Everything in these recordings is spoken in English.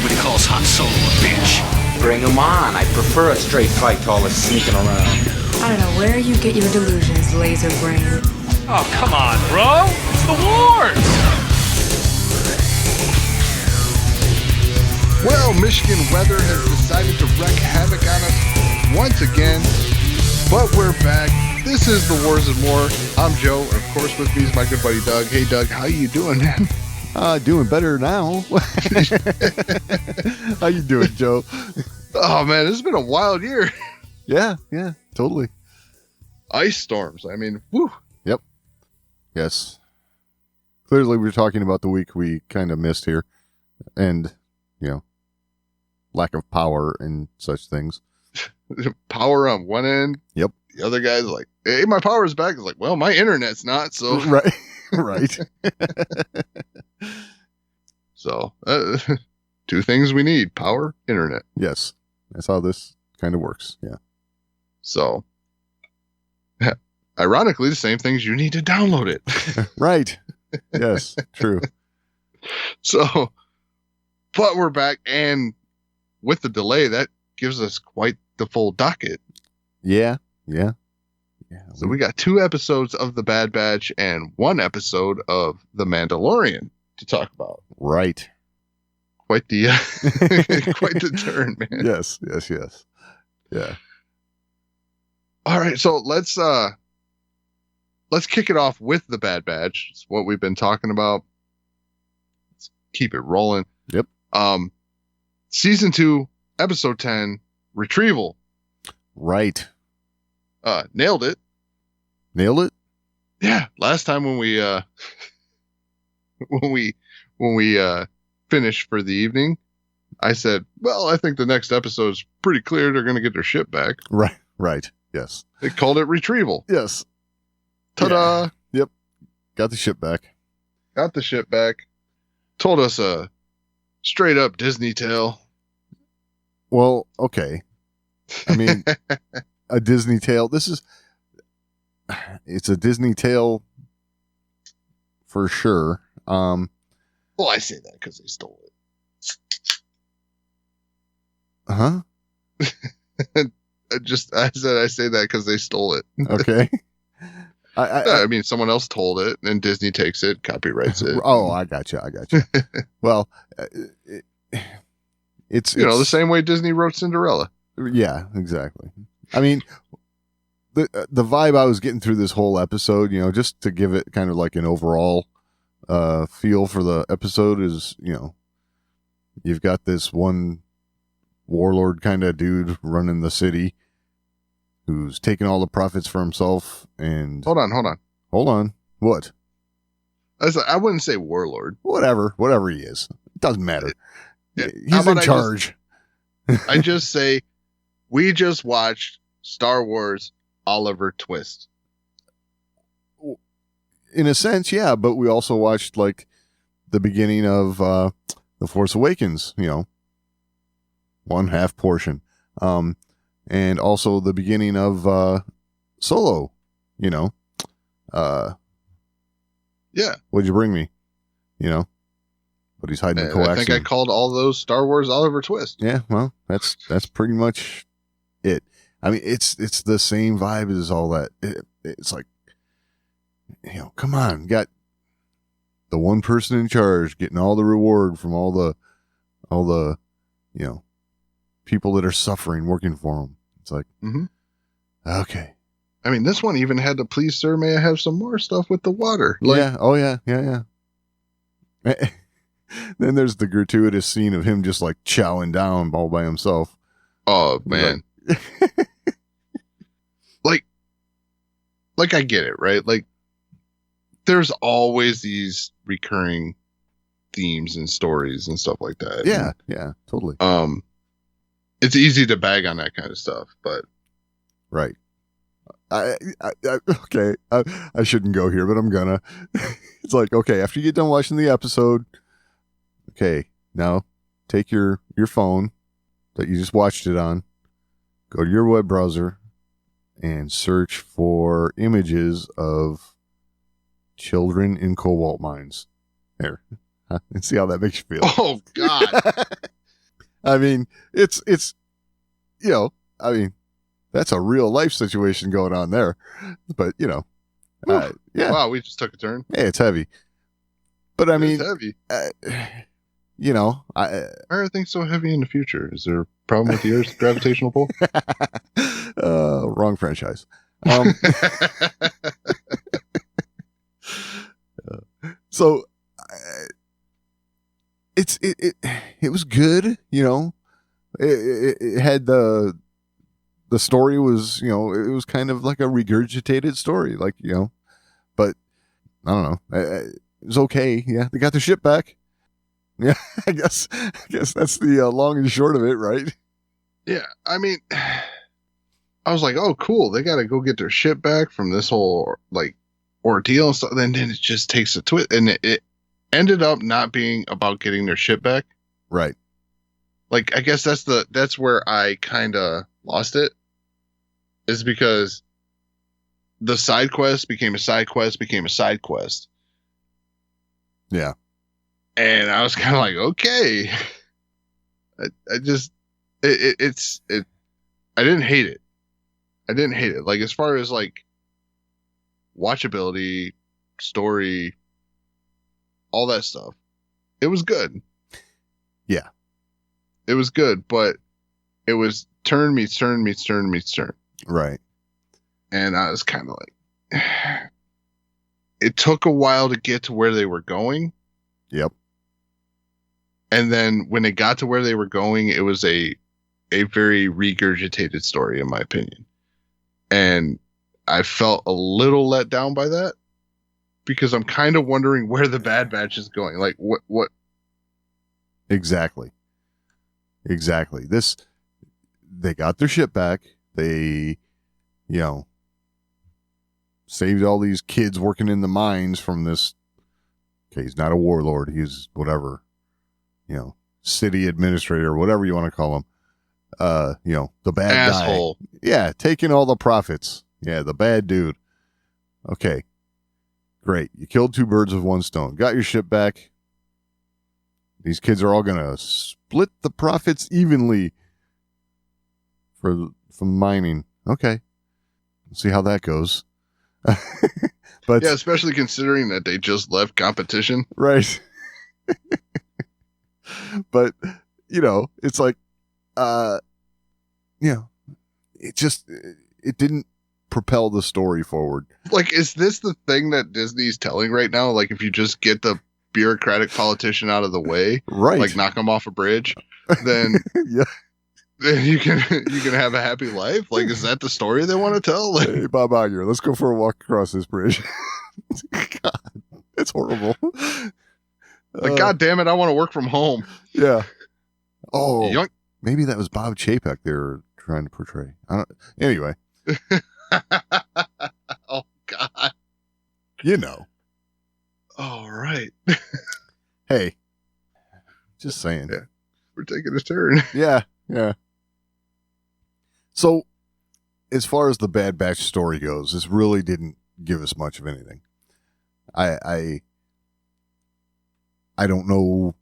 Nobody calls Han Solo a bitch. Bring him on. I prefer a straight fight to all the sneaking around. I don't know where you get your delusions, laser brain. Oh, come on, bro. It's the wars. Well, Michigan weather has decided to wreak havoc on us once again, but we're back. This is The Wars and More. I'm Joe, and of course with me is my good buddy Doug. Hey, Doug, how you doing, man? Doing better now. How you doing, Joe? Oh, man, this has been a wild year. Yeah, totally. Ice storms. I mean, whew. Yep. Yes. Clearly, we're talking about the week we kind of missed here, and lack of power and such things. Power on one end. Yep. The other guy's like, "Hey, my power's back." It's like, "Well, my internet's not." So right. So, two things we need: power, internet. Yes, that's how this kind of works. Yeah. So, ironically, the same things you need to download it. Right. Yes. True. So, but we're back, and with the delay, that gives us quite the full docket. Yeah. So we got 2 episodes of The Bad Batch and 1 episode of The Mandalorian to talk about. Right. Quite the quite the turn, man. Yes. Yeah. All right, so let's kick it off with The Bad Batch. It's what we've been talking about. Let's keep it rolling. Yep. Season 2, episode 10, Retrieval. Right. Nailed it. Nailed it? Yeah. Last time when we finished for the evening, I said, well, I think the next episode's pretty clear. They're going to get their ship back. Right. Yes. They called it Retrieval. Yes. Ta-da. Yeah. Yep. Got the ship back. Got the ship back. Told us a straight up Disney tale. Well, okay. I mean, a Disney tale. It's a Disney tale for sure. Well, I say that because they stole it. Huh? I say that because they stole it. Okay. I mean, someone else told it, and Disney takes it, copyrights it. Oh, I got you. Well, it's the same way Disney wrote Cinderella. Yeah, exactly. I mean, the vibe I was getting through this whole episode, just to give it kind of like an overall feel for the episode is, you've got this one warlord kind of dude running the city who's taking all the profits for himself. And hold on. What? I wouldn't say warlord. Whatever he is, it doesn't matter. He's How in about charge. I just say we just watched Star Wars Oliver Twist. In a sense, yeah, but we also watched like the beginning of The Force Awakens, one half portion. And also the beginning of Solo, Yeah. What'd you bring me? But he's hiding the coaxium. I think I called all those Star Wars Oliver Twist. Yeah, well, that's pretty much it. I mean, it's the same vibe as all that. It's like, come on, got the one person in charge getting all the reward from all the people that are suffering working for him. It's like, okay. I mean, this one even had to please, sir, may I have some more stuff with the water? Yeah. Oh yeah. Then there's the gratuitous scene of him just like chowing down all by himself. Oh man. Like I get it, right? Like there's always these recurring themes and stories and stuff like that. Yeah, totally. It's easy to bag on that kind of stuff, but right. Okay. I shouldn't go here, but I'm gonna. It's like, okay, after you get done watching the episode, okay, now take your phone that you just watched it on, go to your web browser, and search for images of children in cobalt mines. There. And see how that makes you feel. Oh, God. I mean, it's you know, I mean, that's a real life situation going on there. But you know, yeah. Wow, we just took a turn. Hey, it's heavy. But I mean, It's heavy. You know, Why are things so heavy in the future? Is there a problem with the Earth's gravitational pull? Wrong franchise. So it was good, you know. It had the story was, you know, it was kind of like a regurgitated story, like, you know, but I don't know. It was okay. Yeah, they got their ship back. Yeah, I guess that's the long and short of it, right? Yeah, I mean, I was like, oh, cool. They got to go get their ship back from this whole like ordeal and stuff. Then it just takes a twist, and it ended up not being about getting their ship back. Right. Like, I guess that's where I kind of lost it, is because the side quest became a side quest, became a side quest. Yeah. And I was kind of like, okay. I just, I didn't hate it. I didn't hate it. Like, as far as like watchability, story, all that stuff, it was good. Yeah. It was good, but it was turn meets turn meets turn meets turn. Right. And I was kind of like, it took a while to get to where they were going. Yep. And then when it got to where they were going, it was a very regurgitated story, in my opinion. And I felt a little let down by that, because I'm kind of wondering where the Bad Batch is going. Like, what? Exactly. They got their ship back. They, you know, saved all these kids working in the mines from this. Okay, he's not a warlord. He's whatever, you know, city administrator, whatever you want to call him. You know, the bad Asshole. guy. Yeah, taking all the profits. Yeah, the bad dude. Okay, great. You killed two birds with one stone. Got your ship back. These kids are all gonna split the profits evenly from mining. Okay, we'll see how that goes. But Yeah, especially considering that they just left competition. right. But you know, it's like, you know, it didn't propel the story forward. Like, is this the thing that Disney's telling right now? Like, if you just get the bureaucratic politician out of the way, Right. like knock him off a bridge, then Yeah. then you can have a happy life. Like, is that the story they want to tell? Like, Hey, Bob Iger, let's go for a walk across this bridge. God, it's horrible. God damn it, I want to work from home. Yeah. Oh, Yoink. maybe that was Bob Chapek they were trying to portray. Anyway, Oh God. you know. All right. Hey, just saying. Yeah. We're taking a turn. Yeah. So, as far as the Bad Batch story goes, this really didn't give us much of anything. I don't know.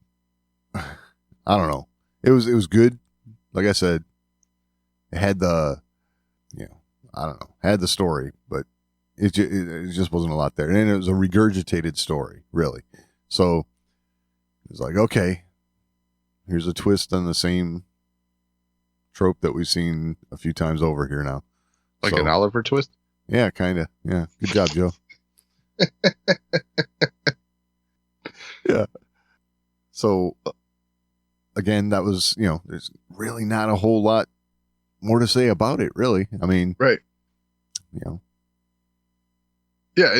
I don't know. It was good. Like I said, it had the, you know, I don't know, had the story, but it just wasn't a lot there. And it was a regurgitated story, really. So it's like, okay, here's a twist on the same trope that we've seen a few times over here now. Like So, an Oliver twist? yeah, kind of. Yeah. Good job, Joe. Yeah. So, again, that was, you know, there's really not a whole lot more to say about it, really. I mean, Right. you know, Yeah,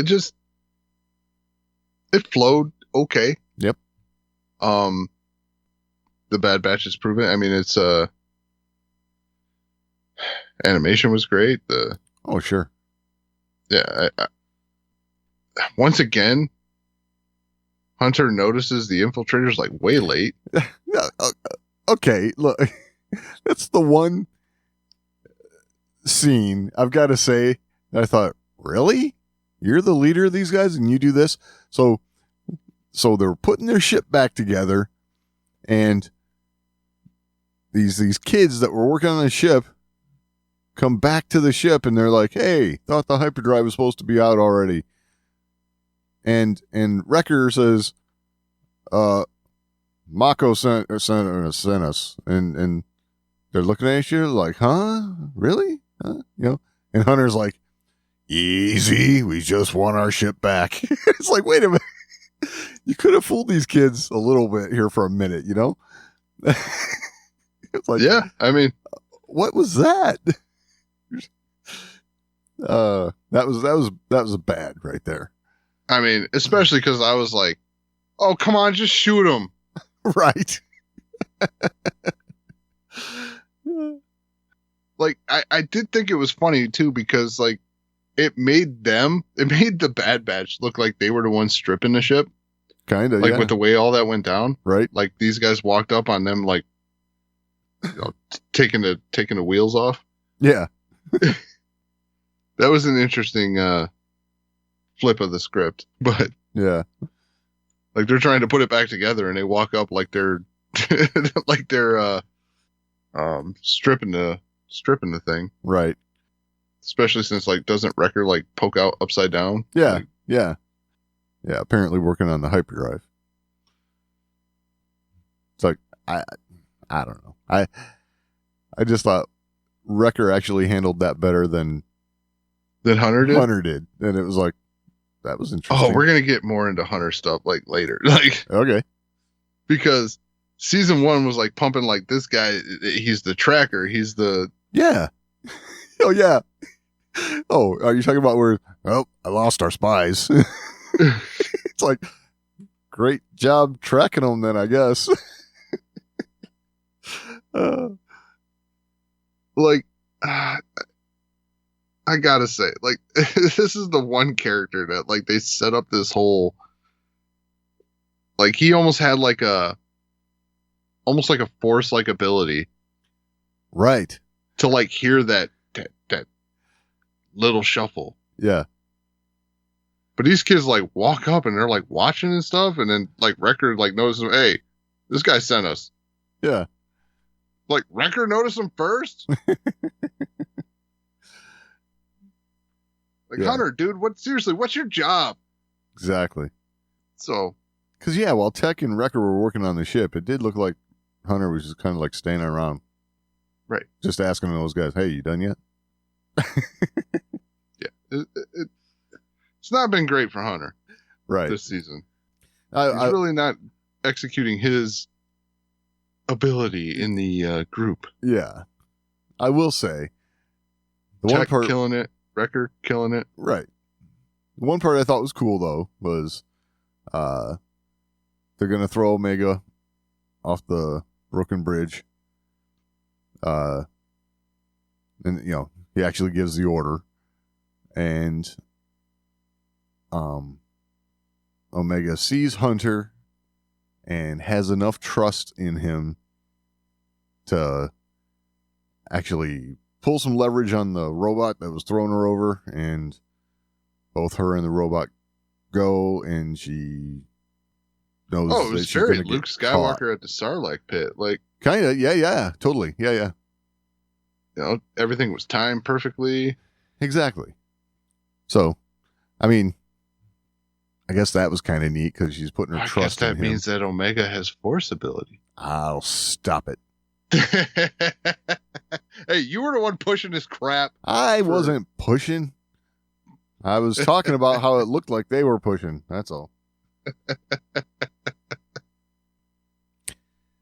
it flowed okay. Yep. The Bad Batch is proven. I mean, it's animation was great. oh, sure. Yeah. Once again, Hunter notices the infiltrators like way late. Yeah, okay, look, that's the one scene I've got to say that I thought, really? You're the leader of these guys and you do this? So they're putting their ship back together, and these kids that were working on the ship come back to the ship, and they're like, "Hey, thought the hyperdrive was supposed to be out already." And Wrecker says, "Mako sent us," and they're looking at each other like, "Huh? Really? Huh?" And Hunter's like, "Easy, we just want our ship back." It's like, wait a minute, you could have fooled these kids a little bit here for a minute, It's like, yeah, I mean, what was that? That was bad right there. I mean, especially because I was like, "Oh, come on, just shoot him." Right. Like, I did think it was funny too, because like it made the Bad Batch look like they were the ones stripping the ship, Kind of, like yeah. with the way all that went down. Right. Like these guys walked up on them, like, taking the wheels off. Yeah. That was an interesting flip of the script, but Yeah. like they're trying to put it back together, and they walk up like they're like they're stripping the thing. Right. Especially since, like, doesn't Wrecker like poke out upside down? Yeah. Like, Yeah. Apparently working on the hyperdrive. It's like, I don't know. I just thought Wrecker actually handled that better than Hunter did. And it was like, that was interesting. Oh, we're gonna get more into Hunter stuff like later, like, Okay. because season 1 was like pumping like this guy. He's the tracker. He's the Yeah. Oh, yeah. Oh, are you talking about where, oh, I lost our spies? It's like, great job tracking them then, I guess. like. I gotta say, like, this is the one character that, like, they set up this whole, like, he almost had like a force like ability, Right. to like hear that little shuffle. Yeah. But these kids like walk up and they're like watching and stuff, and then like Wrecker like notices, hey, this guy sent us. Yeah. Like, Wrecker noticed him first. Like, Yeah. Hunter, dude, what's your job? Exactly. So, Because, yeah, while Tech and Wrecker were working on the ship, it did look like Hunter was just kind of like standing around. Right. Just asking those guys, hey, you done yet? yeah, it's not been great for Hunter Right. this season. I He's really not executing his ability in the group. Yeah. I will say, the one Tech part, killing it, Wrecker killing it. right. The one part I thought was cool, though, was they're going to throw Omega off the broken bridge. And, he actually gives the order. And Omega sees Hunter and has enough trust in him to actually pull some leverage on the robot that was throwing her over, and both her and the robot go, and she knows Oh, it that was she's very gonna get Luke Skywalker at the Sarlacc pit. Like, kind of, yeah, totally, yeah, everything was timed perfectly. exactly. So, I mean, I guess that was kind of neat because she's putting her I guess trust in that him. means that Omega has force ability. I'll stop it. Hey, you were the one pushing this crap. I wasn't pushing. I was talking about how it looked like they were pushing. That's all.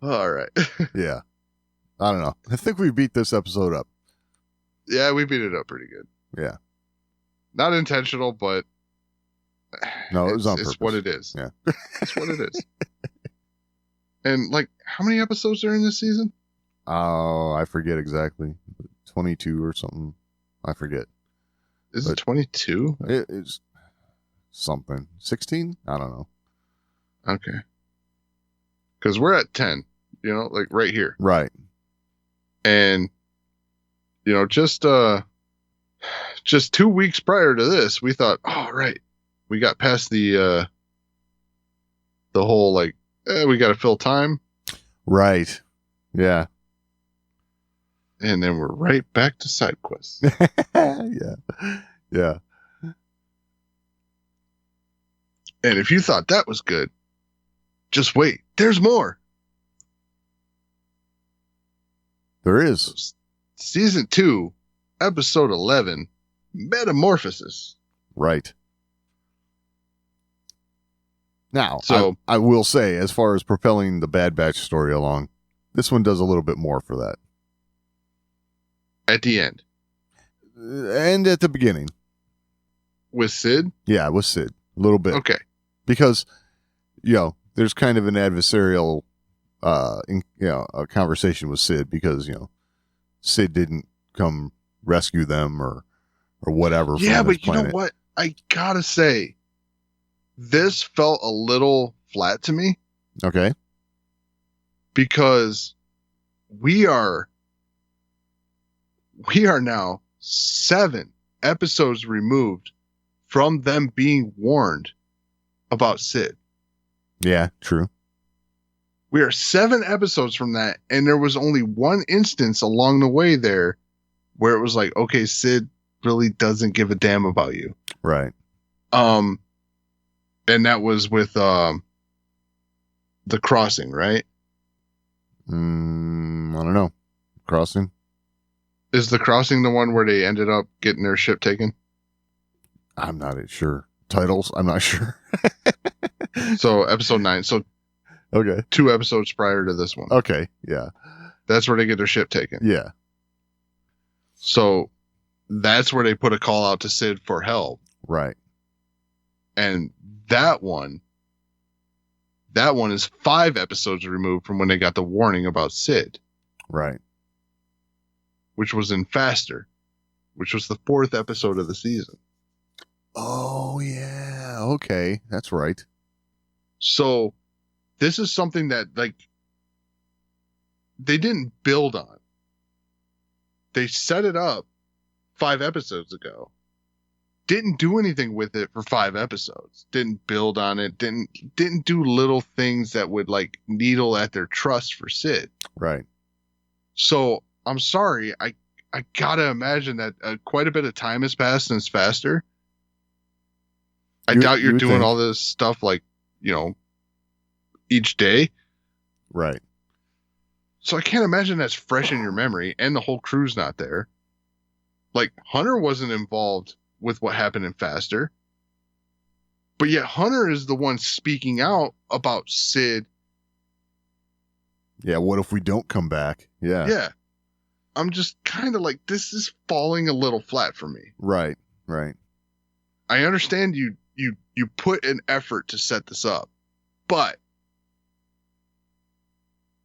All right. Yeah. I don't know. I think we beat this episode up. Yeah, we beat it up pretty good. Yeah. Not intentional, but No, it was on purpose. It's what it is. Yeah. It's what it is. And like, how many episodes are in this season? Oh, I forget exactly. 22 or something. I forget. Is But it 22? It's something. 16? I don't know. Okay. Because we're at 10, like right here. Right. And, just 2 weeks prior to this, we thought, oh, right. We got past the whole, like, we got to fill time. Right. Yeah. And then we're right back to side quests. Yeah. And if you thought that was good, just wait. There's more. There is. Season 2, episode 11, Metamorphosis. Right. Now, So I will say, as far as propelling the Bad Batch story along, this one does a little bit more for that. at the end. And at the beginning. With Sid? Yeah, with Sid. A little bit. Okay. Because, there's kind of an adversarial, a conversation with Sid because, Sid didn't come rescue them or whatever. Yeah, but you know planet. what? I gotta say, this felt a little flat to me Okay. because we are now 7 episodes removed from them being warned about Sid. Yeah, true. We are 7 episodes from that, and there was only one instance along the way there where it was like, okay, Sid really doesn't give a damn about you. Right. And that was with the crossing, right? I don't know. Crossing? Is the crossing the one where they ended up getting their ship taken? I'm not sure. Titles? I'm not sure. So episode 9. So Okay. 2 episodes prior to this one. Okay. Yeah. That's where they get their ship taken. Yeah. So that's where they put a call out to Sid for help. Right. And that one is 5 episodes removed from when they got the warning about Sid, Right. which was in Faster, which was the 4th episode of the season. Oh, yeah. Okay. That's right. So this is something that they didn't build on. They set it up 5 episodes ago. Didn't do anything with it for 5 episodes. Didn't build on it. Didn't do little things that would needle at their trust for Sid. Right. So I'm sorry. I gotta imagine that quite a bit of time has passed since Faster. I doubt you're doing all this stuff each day. Right. So I can't imagine that's fresh in your memory, and the whole crew's not there. Hunter wasn't involved with what happened in Faster, but yet Hunter is the one speaking out about Sid. Yeah. What if we don't come back? Yeah. Yeah. I'm just kind of this is falling a little flat for me. Right. Right. I understand you put an effort to set this up, but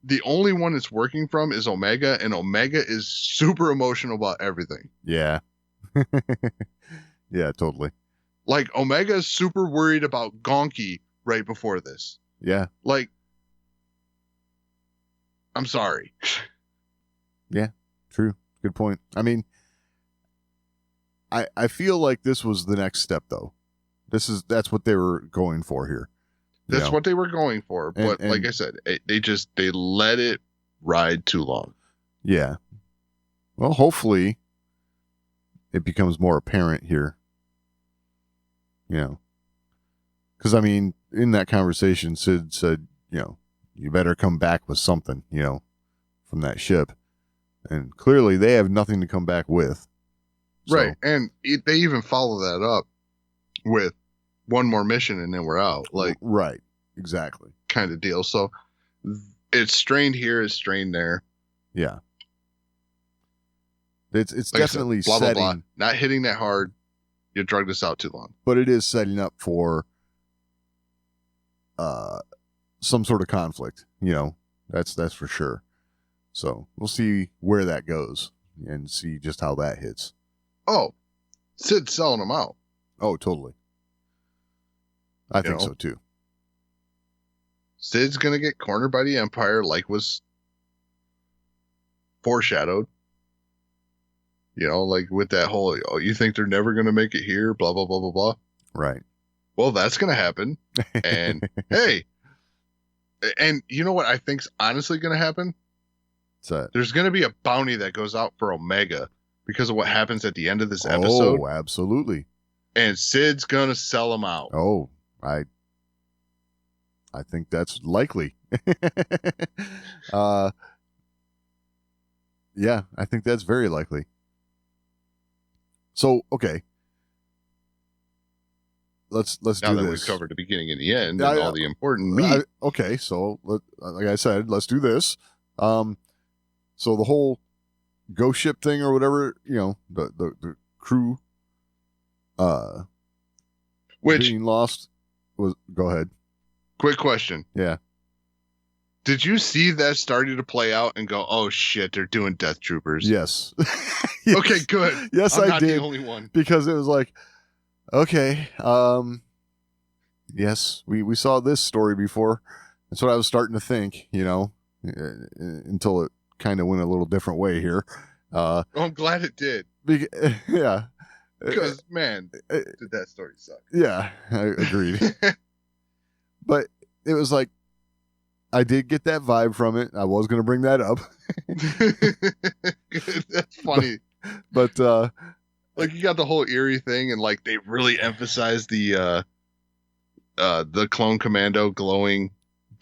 the only one it's working from is Omega, and Omega is super emotional about everything. Yeah. Yeah, totally. Omega is super worried about Gonki right before this. Yeah. I'm sorry. Yeah, true. Good point. I mean, I feel like this was the next step, though. That's what they were going for here. That's what they were going for. But And- like I said, they let it ride too long. Yeah. Well, hopefully it becomes more apparent here. Because, I mean, in that conversation, Sid said, you better come back with something, from that ship. And clearly they have nothing to come back with. So, Right. And they even follow that up with one more mission and then we're out. Right. Exactly. Kind of deal. So it's strained here, it's strained there. Yeah. It's Like I said, definitely blah, setting, blah, blah. Not hitting that hard. You drug this out too long. but it is setting up for some sort of conflict. That's for sure. So we'll see where that goes and see just how that hits. Oh, Sid's selling them out. Oh, totally. I think so too. Sid's going to get cornered by the Empire like was foreshadowed. With that whole, you think they're never going to make it here, blah, blah, blah, blah, blah. Right. Well, that's going to happen. And hey, and you know what I think's honestly going to happen? What's that? There's going to be a bounty that goes out for Omega because of what happens at the end of this episode. Oh, absolutely. And Sid's going to sell him out. Oh, I think that's likely. Yeah, I think that's very likely. So, okay. Let's now do that this. we've covered the beginning and the end and all the important meat. Okay, so like I said, let's do this. So the whole ghost ship thing or whatever, the crew Which, being lost was. Go ahead. quick question. Yeah. Did you see that starting to play out and go, oh shit, they're doing Death Troopers? Yes. Yes. Okay, good. Yes, I'm I not did. the only one. Because it was like, okay, yes, we saw this story before. That's what I was starting to think, until it kind of went a little different way here. Oh, I'm glad it did. Yeah. Because, man, did that story suck. Yeah, I agreed. But it was like, I did get that vibe from it. I was going to bring that up. That's funny. But like, you got the whole eerie thing, and like they really emphasized the clone commando glowing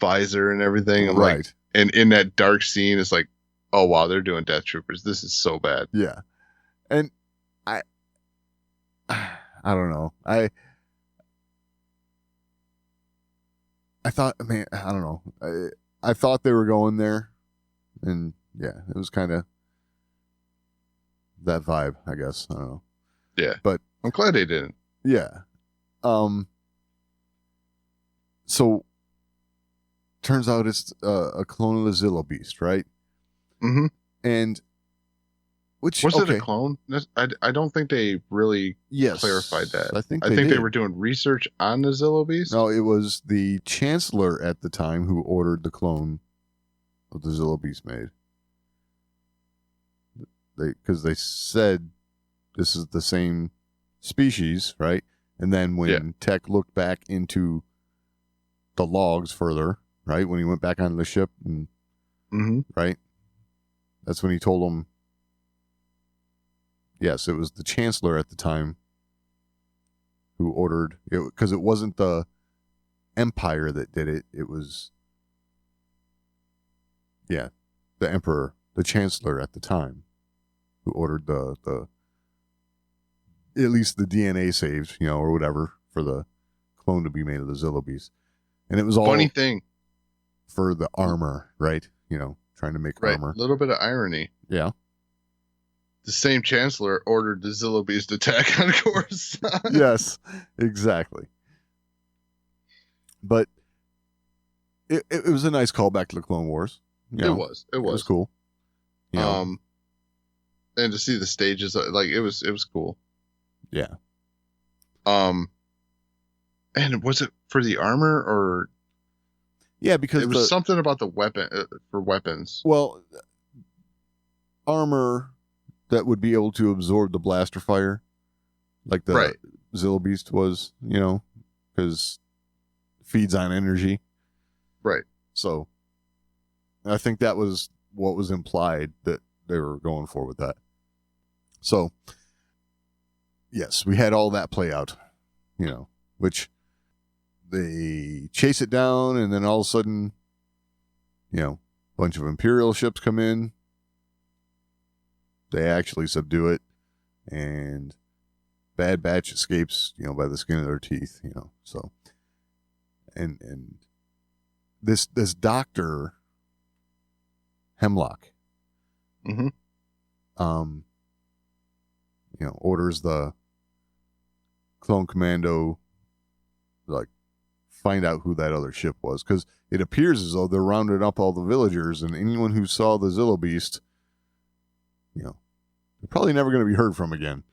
visor and everything. And right. Like, and in that dark scene, it's like, oh wow, they're doing Death Troopers. This is so bad. Yeah. And I don't know. I thought, man, I don't know. I thought they were going there, and yeah, it was kind of that vibe, I guess. I don't know. Yeah, but I'm glad they didn't. Yeah. So turns out it's a clone of the Zillo Beast, right? Mm-hmm. And which was it a clone? I don't think they really clarified that. I think they were doing research on the Zillo Beast. No, it was the Chancellor at the time who ordered the clone of the Zillo Beast made. Because they said this is the same species, right? And then when Tech looked back into the logs further, right, when he went back onto the ship, and right, that's when he told them. Yes, it was the Chancellor at the time who ordered it, because it wasn't the Empire that did it. It was, the Emperor, the Chancellor at the time, who ordered the at least the DNA saves, or whatever, for the clone to be made of the Zillo Beast. And it was all funny thing for the armor, right? Trying to make armor. A little bit of irony. Yeah. The same Chancellor ordered the Zillo Beast attack on Coruscant. Yes, exactly. But it was a nice callback to the Clone Wars. It was. It was cool. And to see the stages, like it was cool. Yeah. And was it for the armor or? Yeah, because it was something about the weapon for weapons. Well, armor that would be able to absorb the blaster fire, like the Zillo Beast was, because feeds on energy. Right. So I think that was what was implied that they were going for with that. So, yes, we had all that play out, which they chase it down, and then all of a sudden, a bunch of Imperial ships come in. They actually subdue it, and Bad Batch escapes, by the skin of their teeth, so. And this Dr. Hemlock, orders the clone commando, like, find out who that other ship was, because it appears as though they're rounding up all the villagers, and anyone who saw the Zillo Beast, they're probably never going to be heard from again.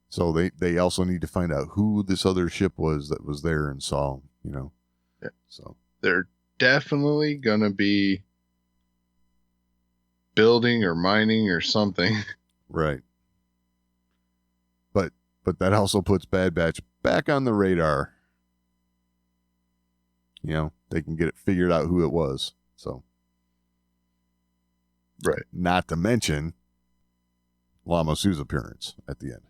So they also need to find out who this other ship was that was there and saw them, Yeah. So they're definitely going to be building or mining or something. Right. But that also puts Bad Batch back on the radar. They can get it figured out who it was. So Right. Not to mention Lama Su's appearance at the end.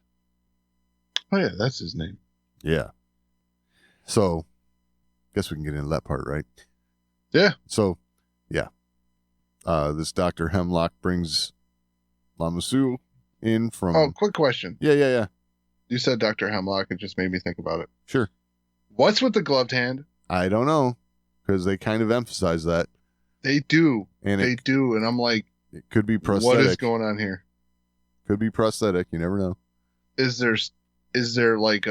Oh, yeah, that's his name. Yeah. So, guess we can get into that part, right? Yeah. So, yeah. This Dr. Hemlock brings Lama Su in from... Oh, quick question. Yeah. You said Dr. Hemlock. It just made me think about it. Sure. What's with the gloved hand? I don't know, because they kind of emphasize that. They do. And They do. And I'm like, it could be prosthetic. what is going on here? Could be prosthetic. You never know. Is there like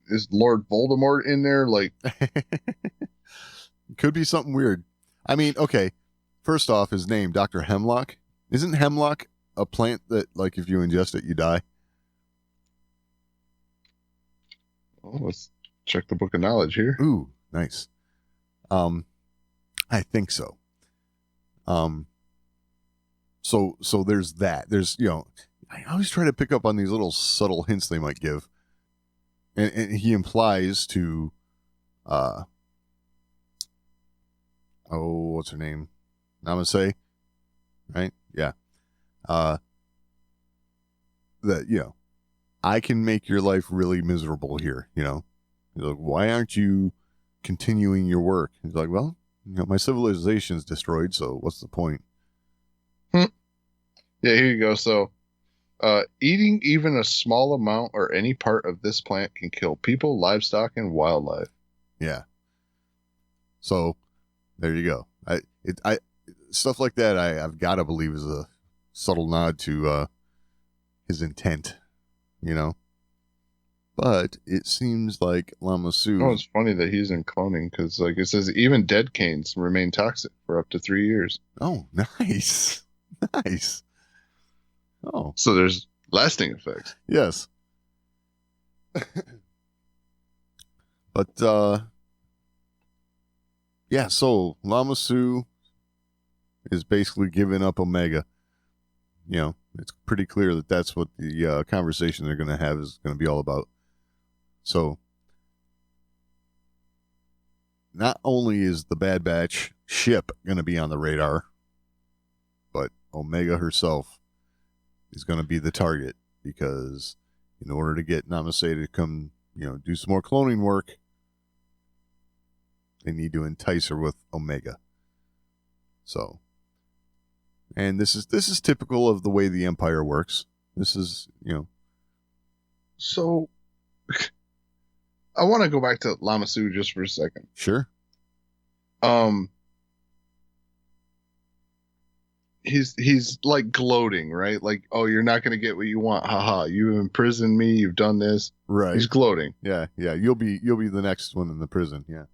is Lord Voldemort in there? Like, Could be something weird. I mean, okay. First off, his name, Dr. Hemlock. Isn't hemlock a plant that, like, if you ingest it, you die? oh, let's check the book of knowledge here. Ooh, nice. I think so. So there's that. There's, I always try to pick up on these little subtle hints they might give. And he implies to, what's her name? Namaste, right? Yeah. That, I can make your life really miserable here, He's like, why aren't you continuing your work? He's like, well, my civilization's destroyed, so what's the point? Yeah, here you go. So, eating even a small amount or any part of this plant can kill people, livestock, and wildlife. Yeah. So, there you go. I stuff like that I've got to believe is a subtle nod to his intent, But it seems like Lama Su... Oh, it's funny that he's in cloning because, like, it says even dead canes remain toxic for up to 3 years. Oh, nice. Nice. Oh. So there's lasting effects. Yes. But, yeah, so Lama Su is basically giving up Omega. It's pretty clear that that's what the conversation they're going to have is going to be all about. So, not only is the Bad Batch ship going to be on the radar, but Omega herself is going to be the target, because in order to get Namaste to come, do some more cloning work, they need to entice her with Omega. So, and this is typical of the way the Empire works. This is, So, I want to go back to Lama Su just for a second. Sure. He's like gloating, right? Like, oh, you're not going to get what you want. Haha, you imprisoned me. You've done this. Right. He's gloating. Yeah. You'll be the next one in the prison. Yeah.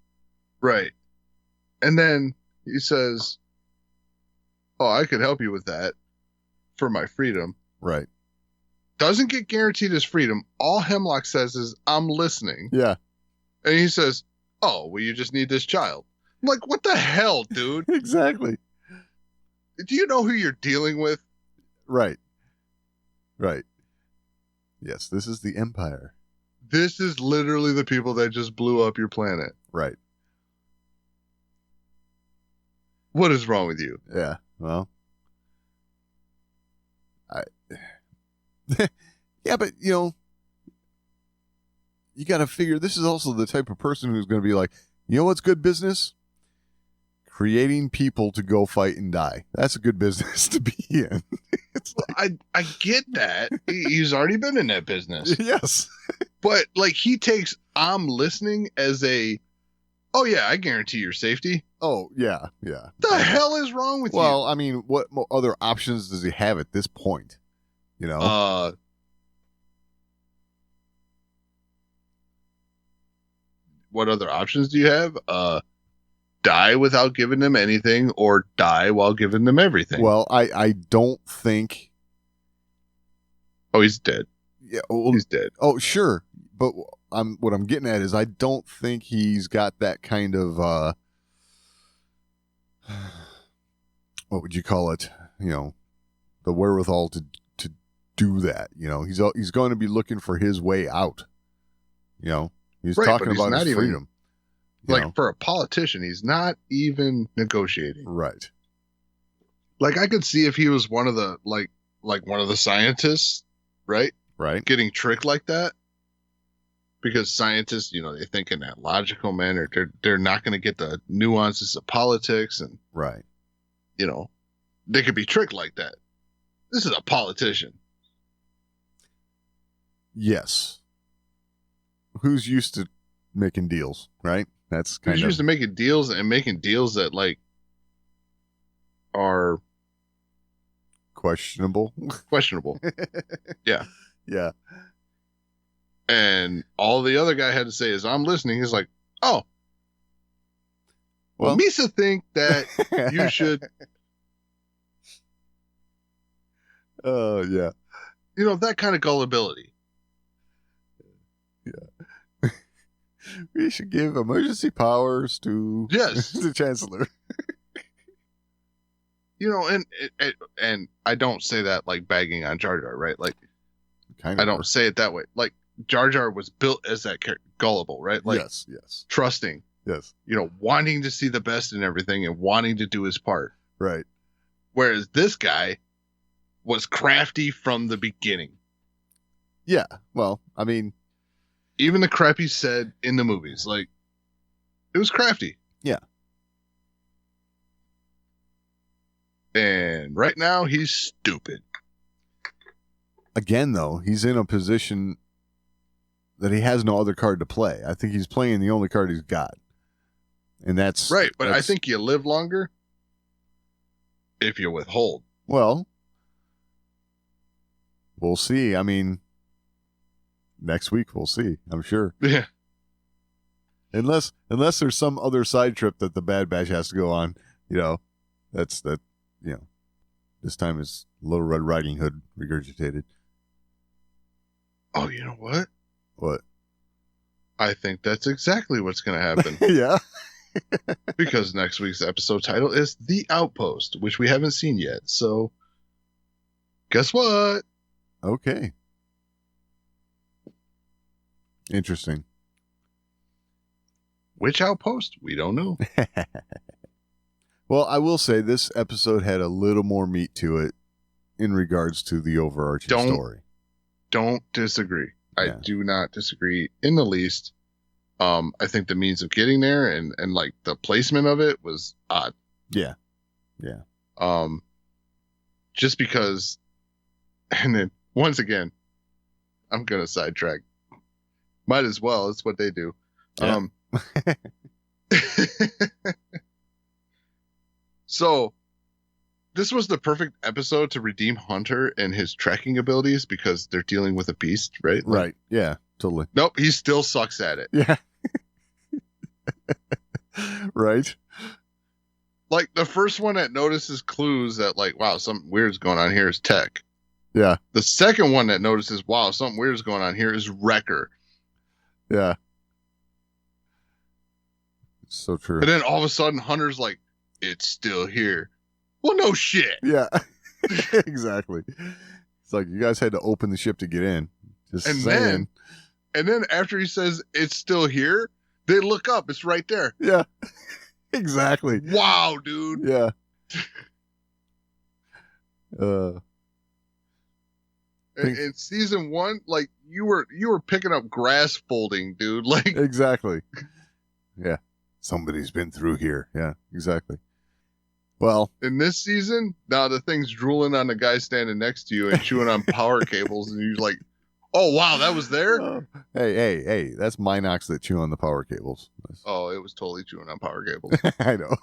Right. And then he says, oh, I could help you with that for my freedom. Right. Doesn't get guaranteed his freedom. All Hemlock says is, I'm listening. Yeah. And he says, oh, well, you just need this child. I'm like, what the hell, dude? Exactly. Do you know who you're dealing with? Right. Yes, this is the Empire. This is literally the people that just blew up your planet. Right. What is wrong with you? Yeah. Well, yeah, but you got to figure this is also the type of person who's going to be like, what's good business? Creating people to go fight and die. That's a good business to be in. It's like, I get that. He's already been in that business. Yes. But like he takes I'm listening as a, oh yeah, I guarantee your safety. Oh, yeah. The hell is wrong with you? Well, I mean, what other options does he have at this point? What other options do you have? Die without giving them anything, or die while giving them everything. Well, I don't think. Oh, he's dead. Yeah, well, he's dead. Oh, sure, but what I'm getting at is I don't think he's got that kind of what would you call it? The wherewithal to do that. He's going to be looking for his way out. He's right, talking about his freedom. Like, for a politician, he's not even negotiating. Right. Like, I could see if he was one of the, like one of the scientists, right? Right. Getting tricked like that. Because scientists, they think in that logical manner. They're not going to get the nuances of politics, and right. They could be tricked like that. This is a politician. Yes. Who's used to making deals, right? That's kind Who's of used to making deals that like are questionable. Yeah. Yeah. And all the other guy had to say is, "I'm listening." He's like, "Oh, well, Well, Misa think that you should." Oh, yeah. That kind of gullibility. Yeah. We should give emergency powers to Yes. the chancellor. And I don't say that like bagging on Jar Jar, right? Like, Kind of. I don't say it that way. Like, Jar Jar was built as that gullible, right? Like, yes. trusting, Yes. wanting to see the best in everything and wanting to do his part. Right. Whereas this guy was crafty from the beginning. Yeah. Well, I mean, Even the crap he said in the movies, like, it was crafty. Yeah. And right now, he's stupid. again, though, he's in a position that he has no other card to play. I think he's playing the only card he's got. And that's Right, but I think you live longer if you withhold. Well, we'll see. I mean, next week we'll see, I'm sure. Yeah. Unless there's some other side trip that the Bad Batch has to go on, this time is Little Red Riding Hood regurgitated. Oh, you know what? What? I think that's exactly what's going to happen. Yeah. Because next week's episode title is The Outpost, which we haven't seen yet. So, guess what? Okay. Interesting. Which outpost? We don't know. Well, I will say this episode had a little more meat to it in regards to the overarching story. Don't disagree. I Yeah. do not disagree in the least. I think the means of getting there and like the placement of it was odd. Yeah. Yeah. Just because, and then once again, I'm going to sidetrack. Might as well. It's what they do. Yeah. So this was the perfect episode to redeem Hunter and his tracking abilities because they're dealing with a beast, right? Like, Right. Yeah, totally. nope. He still sucks at it. Yeah. Right. Like the first one that notices clues that like, wow, something weird's going on here is Tech. Yeah. The second one that notices, wow, something weird's going on here is Wrecker. Yeah. So true. And then all of a sudden Hunter's like, it's still here. Well, no shit. Yeah. Exactly. It's like you guys had to open the ship to get in. Just And saying. then after he says it's still here, they look up. It's right there. Yeah. Exactly. Wow, dude. Yeah. In season 1, like you were picking up grass folding, dude. Like Exactly. Yeah. Somebody's been through here. Yeah, exactly. Well, in this season, now the thing's drooling on the guy standing next to you and chewing on power cables, and you're like, "Oh wow, that was there." Hey, that's Minox that chew on the power cables. Oh, it was totally chewing on power cables. I know.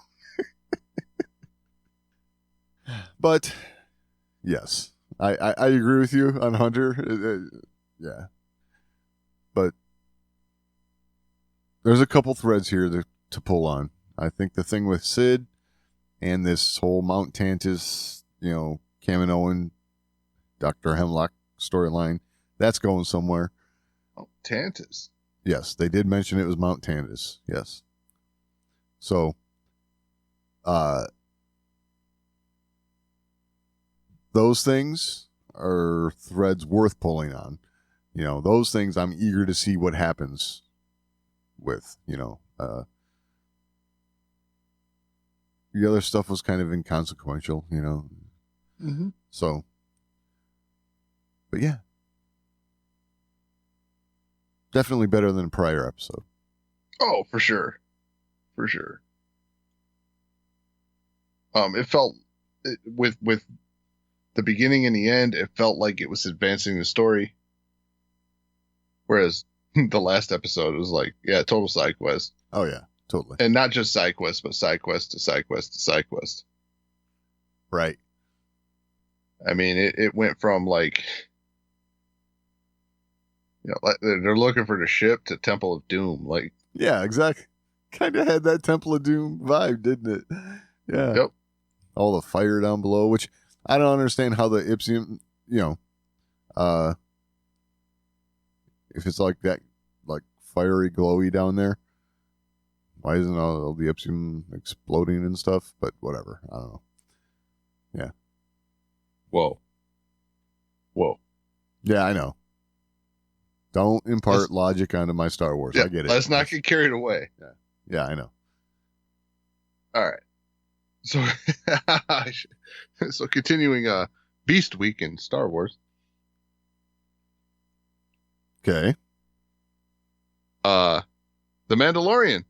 But yes, I agree with you on Hunter. Yeah, but there's a couple threads here to pull on. I think the thing with Sid and this whole Mount Tantus, Kamino and Dr. Hemlock storyline, that's going somewhere. Oh, Tantus. Yes, they did mention it was Mount Tantus. Yes. So, those things are threads worth pulling on. Those things I'm eager to see what happens with, the other stuff was kind of inconsequential, you know. Mm-hmm. So, but yeah, definitely better than a prior episode. Oh, for sure. For sure. It felt with the beginning and the end, it felt like it was advancing the story. Whereas the last episode was like, yeah, total side quest. Oh yeah, totally. And not just side quest, but side quest to side quest to side quest. Right. I mean, it went from like, you know, they're looking for the ship to Temple of Doom. Like, Yeah, exactly. Kind of had that Temple of Doom vibe, didn't it? Yeah. Yep. All the fire down below, which I don't understand how the Ipsium, you know, if it's like that, like fiery, glowy down there, why isn't all the Ipsium exploding and stuff? But whatever. I don't know. Yeah. Whoa. Yeah, I know. Don't impart logic onto my Star Wars. Yeah, I get it. Let's not get carried away. Yeah, I know. All right. So, so continuing Beast Week in Star Wars. Okay. The Mandalorian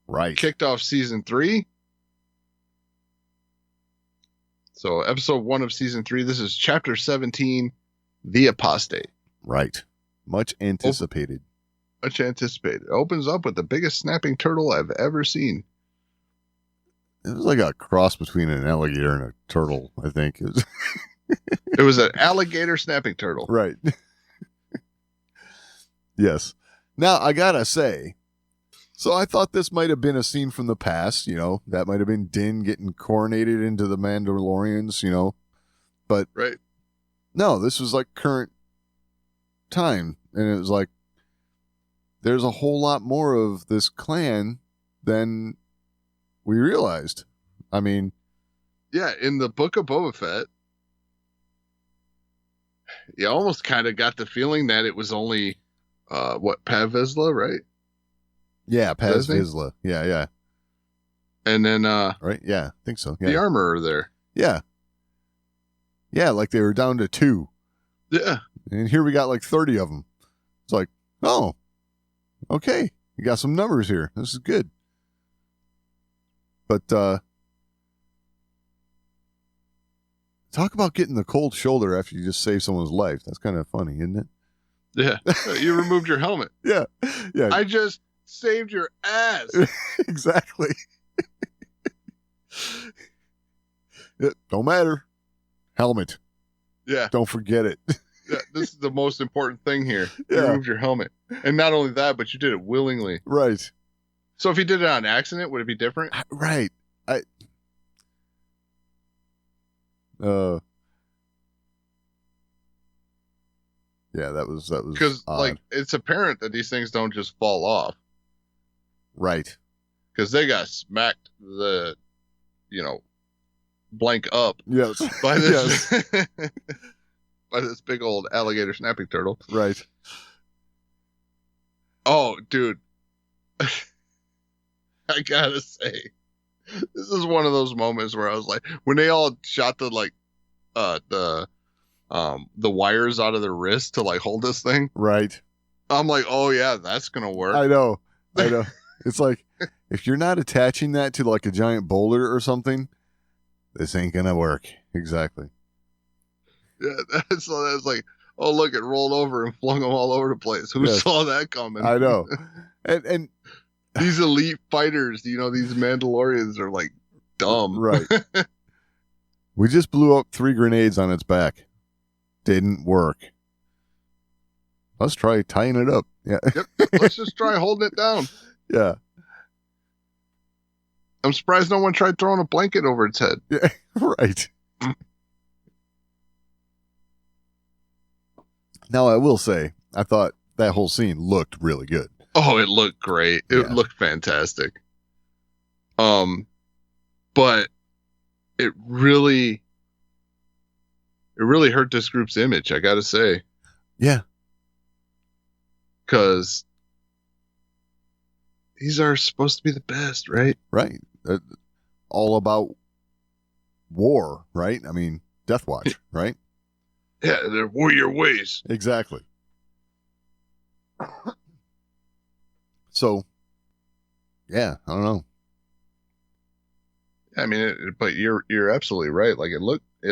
Right. kicked off season 3. So episode 1 of season 3. This is chapter 17, The Apostate. Right. Much anticipated. Much anticipated. Opens up with the biggest snapping turtle I've ever seen. It was like a cross between an alligator and a turtle, I think. It was It was an alligator snapping turtle. right. Yes. Now, I gotta say, so I thought this might have been a scene from the past, you know, that might have been Din getting coronated into the Mandalorians, you know, but Right. no, this was like current time. And it was like, there's a whole lot more of this clan than we realized. I mean, Yeah, in the Book of Boba Fett, you almost kind of got the feeling that it was only, Paz Vizsla, right? yeah, Paz Does he? Vizsla. Yeah. And then Right? Yeah, I think so. Yeah. the armorer there. Yeah. Yeah, like they were down to 2. Yeah. And here we got like 30 of them. It's like, oh, okay. You got some numbers here. This is good. But talk about getting the cold shoulder after you just save someone's life. That's kind of funny, isn't it? Yeah. You removed your helmet. Yeah. Yeah. I just saved your ass. Exactly. Yeah, don't matter. Helmet. Yeah. Don't forget it. Yeah. This is the most important thing here. You Yeah. removed your helmet. And not only that, but you did it willingly. Right. So if you did it on accident, would it be different? Right. Yeah, that was Because odd. like it's apparent that these things don't just fall off. Right. Because they got smacked the, you know, blank up Yes. by this Yes. by this big old alligator snapping turtle. Right. Oh, dude. I gotta say, this is one of those moments where I was like, when they all shot the wires out of their wrist to like hold this thing, Right. I'm like, oh yeah, that's gonna work. I know. It's like if you're not attaching that to like a giant boulder or something, this ain't gonna work. Exactly. Yeah, so that's like, oh look, it rolled over and flung them all over the place. Who Yes. saw that coming? I know. And These elite fighters, you know, these Mandalorians are like dumb. right. We just blew up 3 grenades on its back. Didn't work. Let's try tying it up. Yeah. Yep. Let's just try holding it down. Yeah. I'm surprised no one tried throwing a blanket over its head. Yeah. Right. Now I will say, I thought that whole scene looked really good. Oh, it looked great. It Yeah. looked fantastic. But it really hurt this group's image, I gotta say. Yeah. Because these are supposed to be the best, right? Right. all about war, right? I mean, Death Watch, right? Yeah, they're warrior ways. Exactly. So, yeah, I don't know. I mean, but you're absolutely right. Like it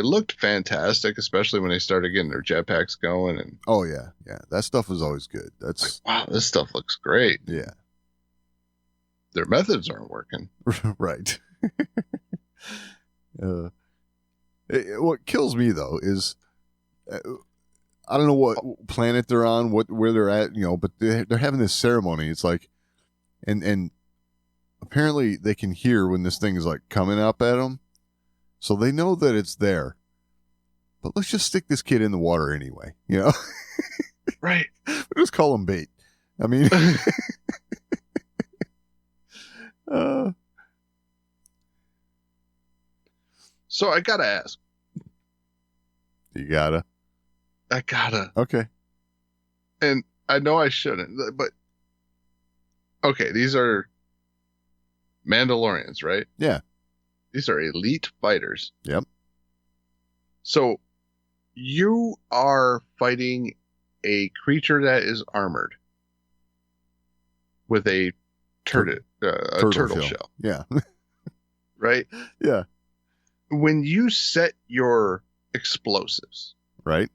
looked fantastic, especially when they started getting their jetpacks going. And Oh yeah, that stuff was always good. That's wow, this stuff looks great. yeah, Their methods aren't working. right. What kills me though is I don't know what planet they're on, where they're at, but they're having this ceremony. It's like, and apparently they can hear when this thing is like coming up at them, so they know that it's there. But let's just stick this kid in the water anyway, Right. We'll just call him bait. I mean, So I gotta ask. you gotta. I gotta. Okay. And I know I shouldn't, but okay, these are Mandalorians, right? Yeah. These are elite fighters. Yep. So you are fighting a creature that is armored with a turtle shell, Yeah. right? Yeah. When you set your explosives, Right.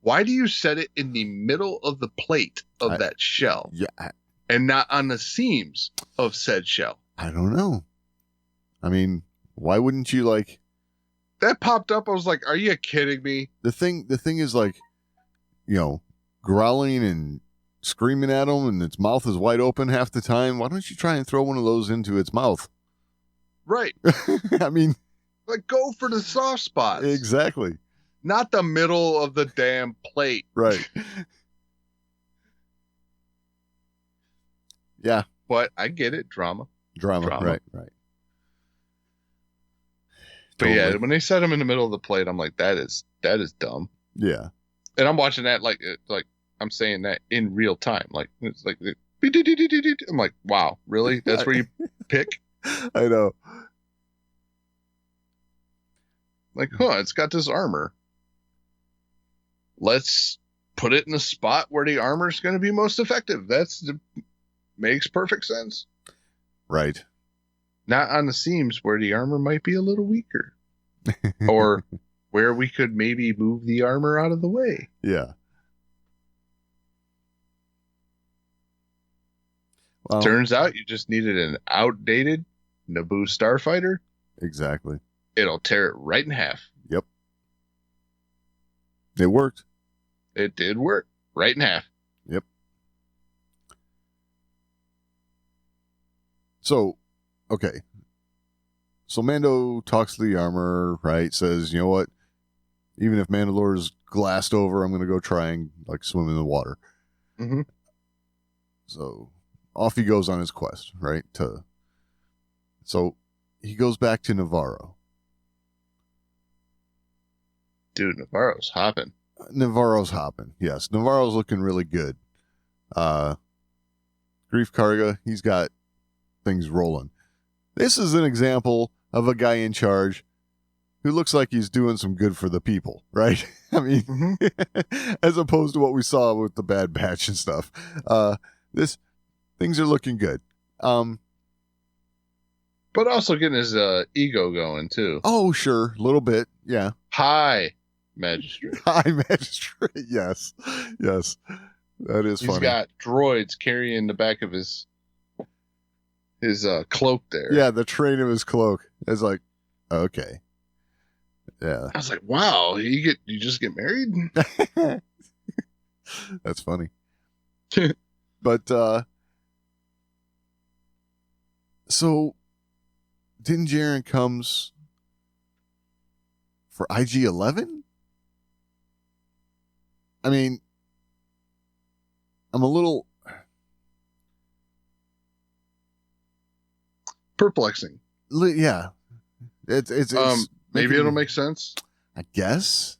why do you set it in the middle of the plate of that shell Yeah. and not on the seams of said shell? I don't know. I mean, why wouldn't you like? That popped up. I was like, "Are you kidding me?" The thing is like, growling and screaming at him, and its mouth is wide open half the time. Why don't you try and throw one of those into its mouth? Right. I mean, Like, go for the soft spots. exactly. Not the middle of the damn plate. Right. Yeah. But I get it. Drama. Drama. Right. But yeah, Totally. when they set him in the middle of the plate, I'm like, that is dumb. Yeah. And I'm watching that like I'm saying that in real time. Like, it's like, I'm like, wow, really? That's where you pick? I know. Like, it's got this armor. Let's put it in the spot where the armor is going to be most effective. Makes perfect sense. Right. Not on the seams where the armor might be a little weaker. Or where we could maybe move the armor out of the way. Yeah. Well, Turns out you just needed an outdated Naboo starfighter. exactly. It'll tear it right in half. Yep. It worked. It did work. Right in half. Yep. So, okay. So Mando talks to the armor, right? Says, you know what? Even if Mandalore is glassed over, I'm going to go try and swim in the water. Mm-hmm. So off he goes on his quest, right? So he goes back to Navarro. Dude, Navarro's hopping. Navarro's hopping. Yes, Navarro's looking really good. Grief Karga, he's got things rolling. This is an example of a guy in charge who looks like he's doing some good for the people, right? I mean, as opposed to what we saw with the Bad Batch and stuff. Things are looking good. But also getting his ego going, too. Oh, sure. A little bit. Yeah. Hi, Magistrate. High Magistrate. Yes. That is funny. He's got droids carrying the back of his cloak there. Yeah, the train of his cloak. It's like, okay. Yeah. I was like, wow, you just get married? That's funny. But so Din Djarin comes for IG-11? I mean, I'm a little Perplexing. yeah. It's maybe it'll make sense. I guess.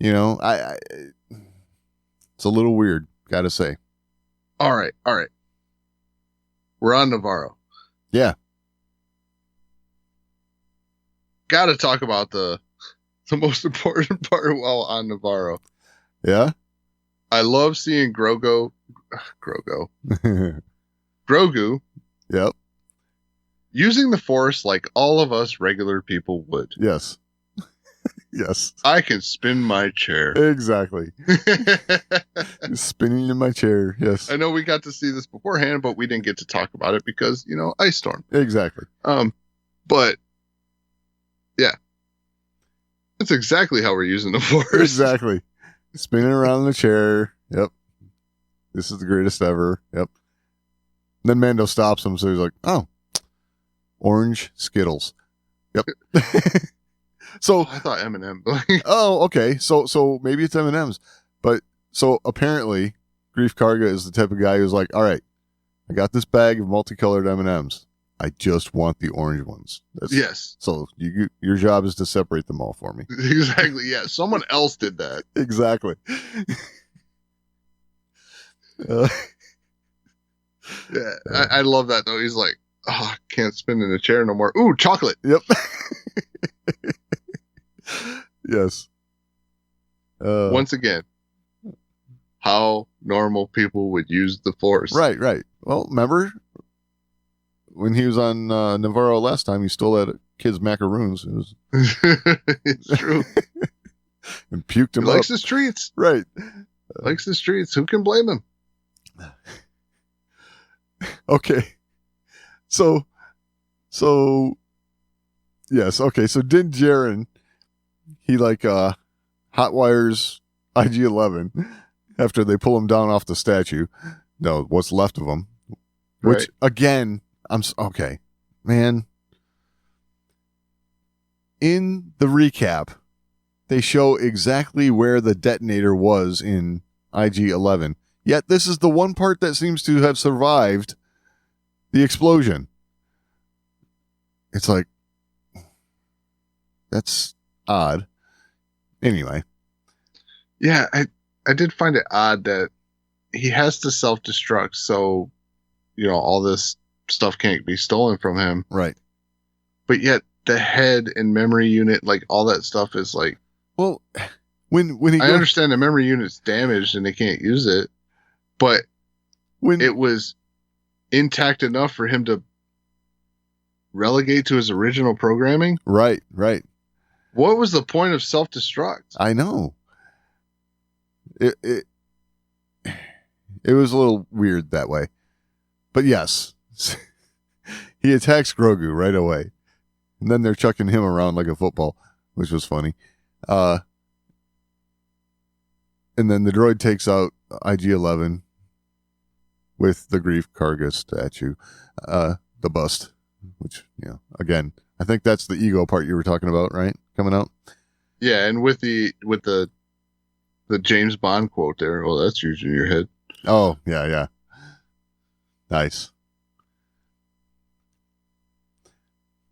I it's a little weird, gotta say. All right. We're on Navarro. Yeah. Got to talk about the most important part while on Navarro. Yeah. I love seeing Grogu. Yep. Using the Force like all of us regular people would. Yes. Yes. I can spin my chair. Exactly. Spinning in my chair. Yes. I know we got to see this beforehand, but we didn't get to talk about it because, Ice Storm. Exactly. But yeah, that's exactly how we're using the Force. Exactly. Spinning around in the chair. Yep. This is the greatest ever. Yep. Then Mando stops him, so he's like, "Oh, orange Skittles." Yep. So I thought M&M. oh, okay. So maybe it's M&M's, but so apparently, Grief Karga is the type of guy who's like, "All right, I got this bag of multicolored M&Ms. I just want the orange ones." Yes. So your job is to separate them all for me. Exactly. Yeah. Someone else did that. Exactly. Yeah. I love that though. He's like, "Oh, I can't spin in a chair no more. Ooh, chocolate." Yep. Yes. Once again, how normal people would use the Force. Right. Well, remember when he was on Navarro last time, he stole that kid's macaroons. It was It's true. and puked He him likes up. his treats. Right. Likes his treats. Who can blame him? Okay. So yes, okay. So Din Djarin, he hotwires IG-11 after they pull him down off the statue. No, what's left of him. Which Right. again, okay. Man, in the recap, they show exactly where the detonator was in IG-11. Yet this is the one part that seems to have survived the explosion. It's like, that's odd. Anyway. Yeah, I did find it odd that he has to self-destruct, so all this stuff can't be stolen from him. Right. But yet the head and memory unit, like all that stuff is like, Well, when he I understand the memory unit's damaged and they can't use it, but when it was intact enough for him to relegate to his original programming. Right. What was the point of self-destruct? I know. It was a little weird that way. But yes. He attacks Grogu right away. And then they're chucking him around like a football, which was funny. And then the droid takes out IG-11 with the Grief Karga statue, the bust, which, again, I think that's the ego part you were talking about, right? Coming out. Yeah, and with the James Bond quote there, well, that's usually in your head. Oh, yeah. Nice.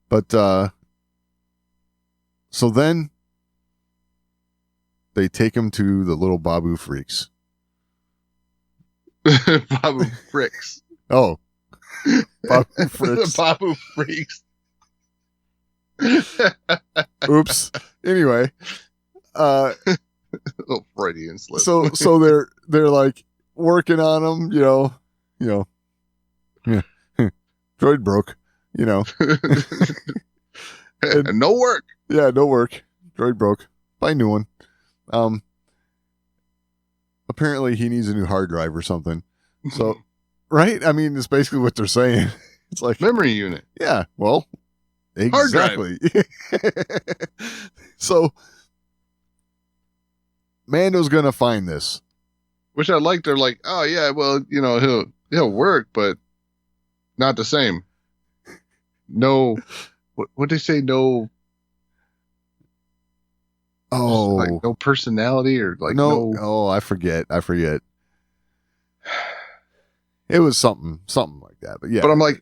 But, so then they take him to the little Babu freaks. Babu Fricks. Oh. Babu freaks. The Babu Freaks. Oops. Anyway, Little Freudian slip. so they're like working on him, yeah. Droid broke, and no work. Yeah, no work. Droid broke. Buy a new one. Apparently he needs a new hard drive or something. So, right? I mean, it's basically what they're saying. It's like Memory unit. yeah, well, exactly. So Mando's gonna find this. Which I like. They're like, oh yeah, well, he'll work, but not the same. No, what they say? No. Oh, like no personality or like no. Oh, I forget. It was something like that. But yeah. But I'm like,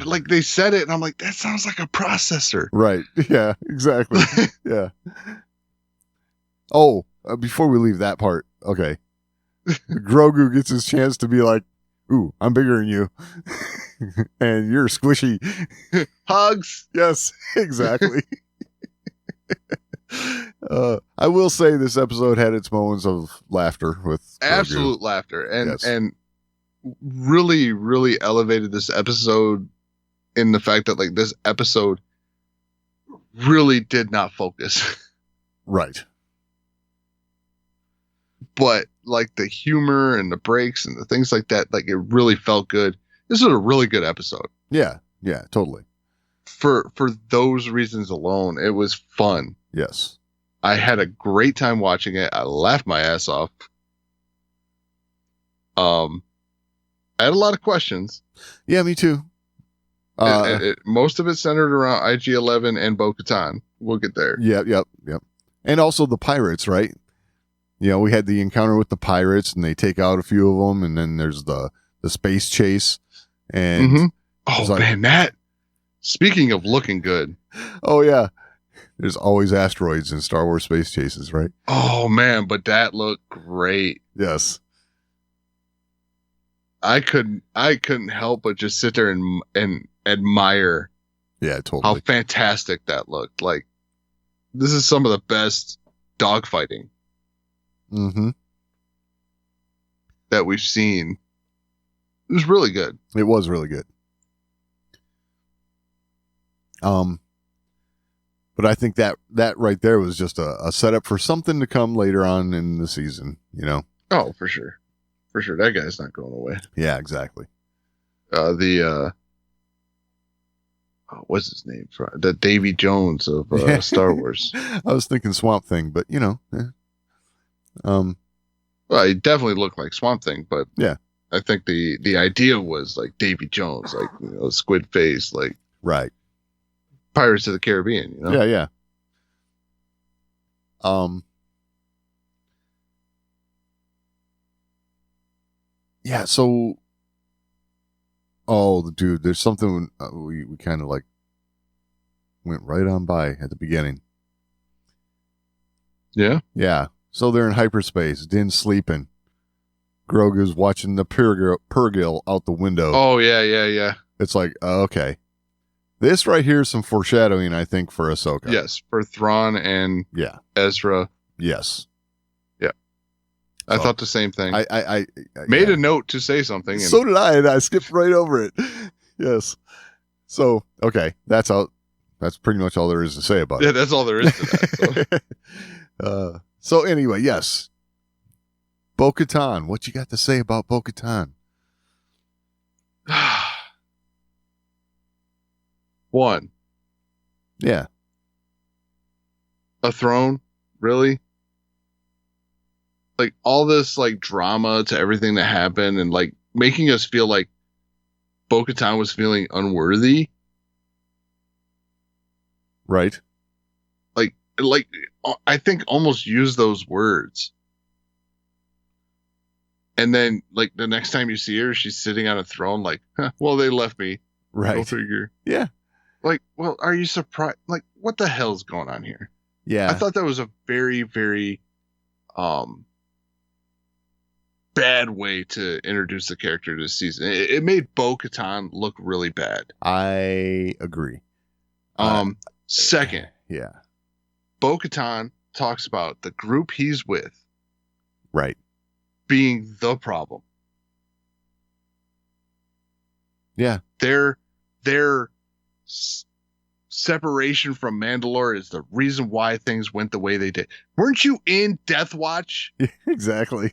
like they said it, and I'm like, that sounds like a processor. Right. Yeah. Exactly. Yeah. Oh, before we leave that part, okay. Grogu gets his chance to be like, Ooh, I'm bigger than you. And you're squishy. Hugs. Yes, exactly. I will say this episode had its moments of laughter with Grogu. Absolute laughter. And Yes. and really, really elevated this episode in the fact that like this episode really did not focus. Right. But like the humor and the breaks and the things like that, like it really felt good. This was a really good episode. Yeah, totally. For those reasons alone, it was fun. Yes. I had a great time watching it. I laughed my ass off. I had a lot of questions. Yeah, me too. Most of it centered around IG-11 and Bo-Katan. We'll get there. Yep. And also the pirates, right? You know, we had the encounter with the pirates, and they take out a few of them, and then there's the space chase. And Mhm. Oh, like- man, that... Speaking of looking good. oh, yeah. There's always asteroids in Star Wars space chases, right? Oh, man, but that looked great. Yes. I couldn't help but just sit there and admire Yeah, how totally. fantastic that looked. Like, this is some of the best dogfighting Mm-hmm. that we've seen. It was really good. It was really good. But I think that right there was just a setup for something to come later on in the season, you know? Oh, for sure. For sure. That guy's not going away. Yeah, exactly. What's his name? The Davy Jones of Star Wars. I was thinking Swamp Thing, but you know. Well, he definitely looked like Swamp Thing, but Yeah. I think the idea was like Davy Jones, like, you know, squid face, like Right. Pirates of the Caribbean, you know? Yeah. Yeah, so dude, there's something we kind of like went right on by at the beginning. Yeah. Yeah. So they're in hyperspace, Din's sleeping. Grogu's watching the Purgil out the window. Oh, yeah. It's like, okay. This right here is some foreshadowing, I think, for Ahsoka. Yes, for Thrawn and Yeah. Ezra. Yes. I So, thought the same thing. I Made yeah. a note to say something. And So did I, and I skipped right over it. Yes. So, okay. That's pretty much all there is to say about yeah, it. that's all there is to that. So anyway, yes. Bo-Katan. What you got to say about Bo-Katan? One, Yeah. a throne, really? Like all this like drama to everything that happened and like making us feel like Bo-Katan was feeling unworthy. Right. Like I think almost use those words. And then like the next time you see her, she's sitting on a throne like, huh, well, they left me. Go Right. figure. Yeah. Like, well, are you surprised? Like, what the hell's going on here? Yeah. I thought that was a very, very bad way to introduce the character this season. It made Bo-Katan look really bad. I agree. Second, Yeah. Bo-Katan talks about the group he's with Right. being the problem. Yeah. Their separation from Mandalore is the reason why things went the way they did. Weren't you in Death Watch? Exactly.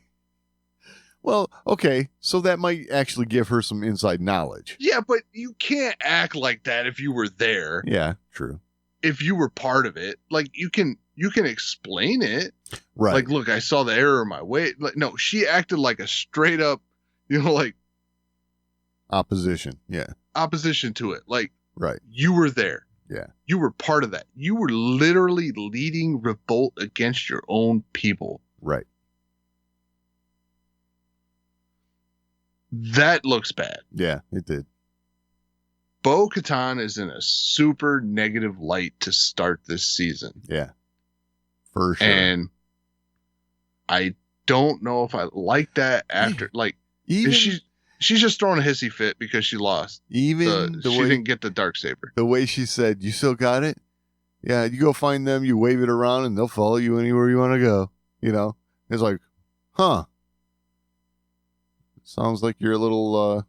Well, okay. So that might actually give her some inside knowledge. Yeah, but you can't act like that if you were there. Yeah. True. If you were part of it, like you can explain it. Right. Like, look, I saw the error in my way. Like, no, she acted like a straight up, like Opposition. Yeah. opposition to it. Like, Right. you were there. Yeah. You were part of that. You were literally leading revolt against your own people. Right. That looks bad. Yeah, it did. Bo-Katan is in a super negative light to start this season. Yeah. For sure. And I don't know if I like that after. Like, even, is she she's just throwing a hissy fit because she lost. Even She didn't get the Darksaber. The way she said, "You still got it? Yeah, you go find them. You wave it around, and they'll follow you anywhere you want to go." You know, it's like, huh? Sounds like you're a little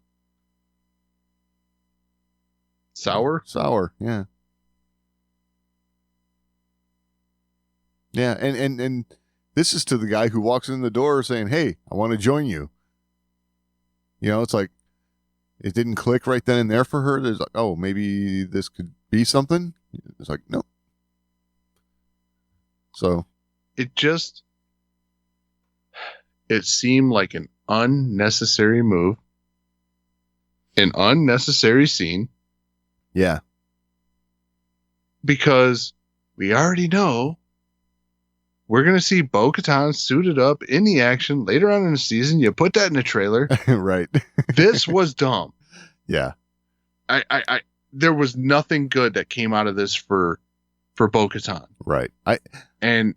Sour. Sour, yeah. Yeah, and this is to the guy who walks in the door saying, "Hey, I want to join you." You know, it's like it didn't click right then and there for her. There's like, oh, maybe this could be something. It's like, no. So It seemed like an unnecessary move, an unnecessary scene, yeah, because we already know we're going to see Bo-Katan suited up in the action later on in the season. You put that in the trailer. right. This was dumb. Yeah. There was nothing good that came out of this for Bo-Katan. Right. And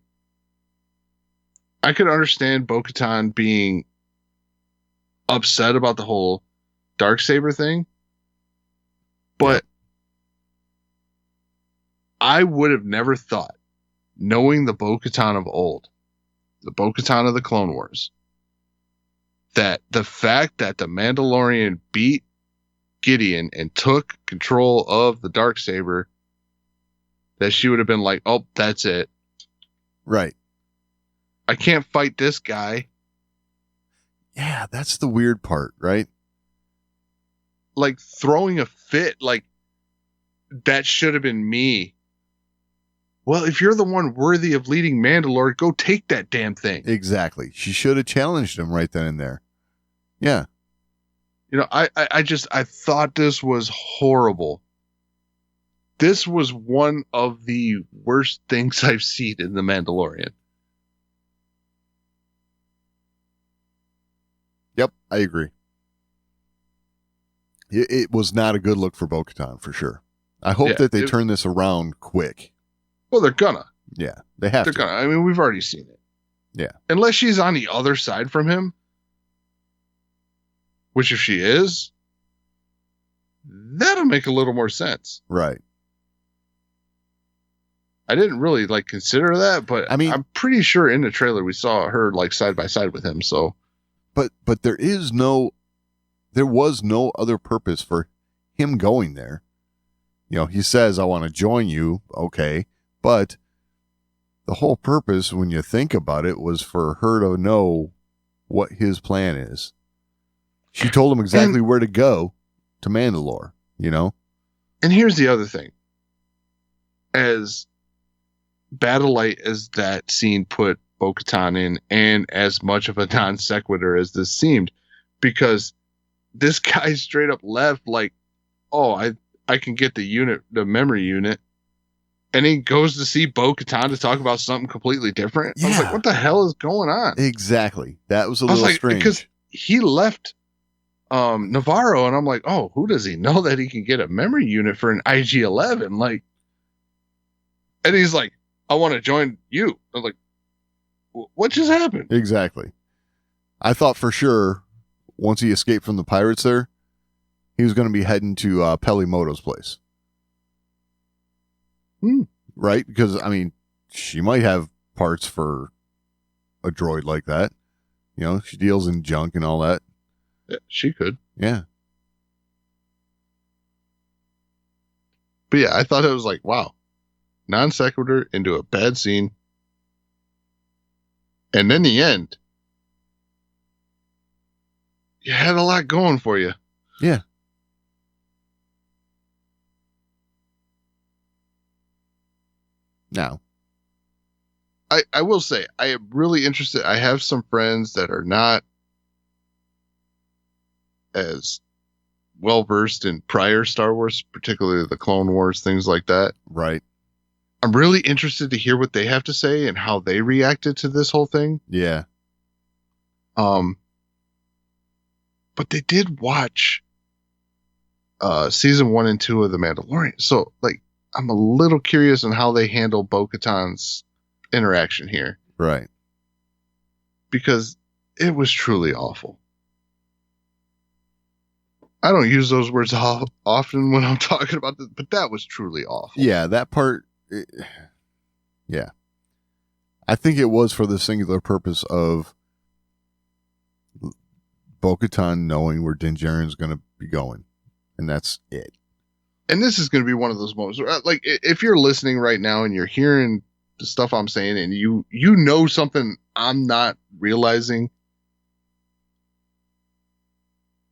I could understand Bo-Katan being upset about the whole Darksaber thing, but I would have never thought, knowing the Bo-Katan of old, the Bo-Katan of the Clone Wars, that the fact that the Mandalorian beat Gideon and took control of the Darksaber, that she would have been like, oh, that's it. Right. I can't fight this guy. Yeah, that's the weird part, right? Like throwing a fit, like that should have been me. Well, if you're the one worthy of leading Mandalore, go take that damn thing. Exactly. She should have challenged him right then and there. Yeah. You know, I thought this was horrible. This was one of the worst things I've seen in The Mandalorian. Yep, I agree. It was not a good look for Bo-Katan, for sure. I hope that they turn this around quick. Well, they're gonna. Yeah, they have to. They're gonna. I mean, we've already seen it. Yeah. Unless she's on the other side from him, which if she is, that'll make a little more sense. Right. I didn't really consider that, but I mean, I'm pretty sure in the trailer we saw her side by side with him. So, but there was no other purpose for him going there. You know, he says, "I want to join you." Okay. But the whole purpose, when you think about it, was for her to know what his plan is. She told him exactly where to go to Mandalore, you know? And here's the other thing. As battle-light as that scene put Bo-Katan in, and as much of a non sequitur as this seemed, because this guy straight up left like, oh, I can get the memory unit. And he goes to see Bo-Katan to talk about something completely different. Yeah. I was like, what the hell is going on? Exactly. That was a little strange. Because he left Navarro, and I'm like, oh, who does he know that he can get a memory unit for an IG-11? Like, and he's like, I want to join you. I'm like, what just happened? Exactly. I thought for sure, once he escaped from the pirates there, he was going to be heading to Pelimoto's place. Right? Because, I mean, she might have parts for a droid like that. You know, she deals in junk and all that. Yeah, she could. Yeah. But yeah, I thought it was like, wow. Non sequitur into a bad scene. And then the end. You had a lot going for you. Yeah. Now, I will say, I am really interested. I have some friends that are not as well versed in prior Star Wars, particularly the Clone Wars, things like that. Right. I'm really interested to hear what they have to say and how they reacted to this whole thing. Yeah. But they did watch season 1 and 2 of The Mandalorian. So, I'm a little curious on how they handle Bo-Katan's interaction here. Right. Because it was truly awful. I don't use those words often when I'm talking about this, but that was truly awful. Yeah, that part. Yeah. I think it was for the singular purpose of Bo-Katan knowing where Din Djarin's going to be going. And that's it. And this is going to be one of those moments where, like, if you're listening right now and you're hearing the stuff I'm saying and you know something I'm not realizing,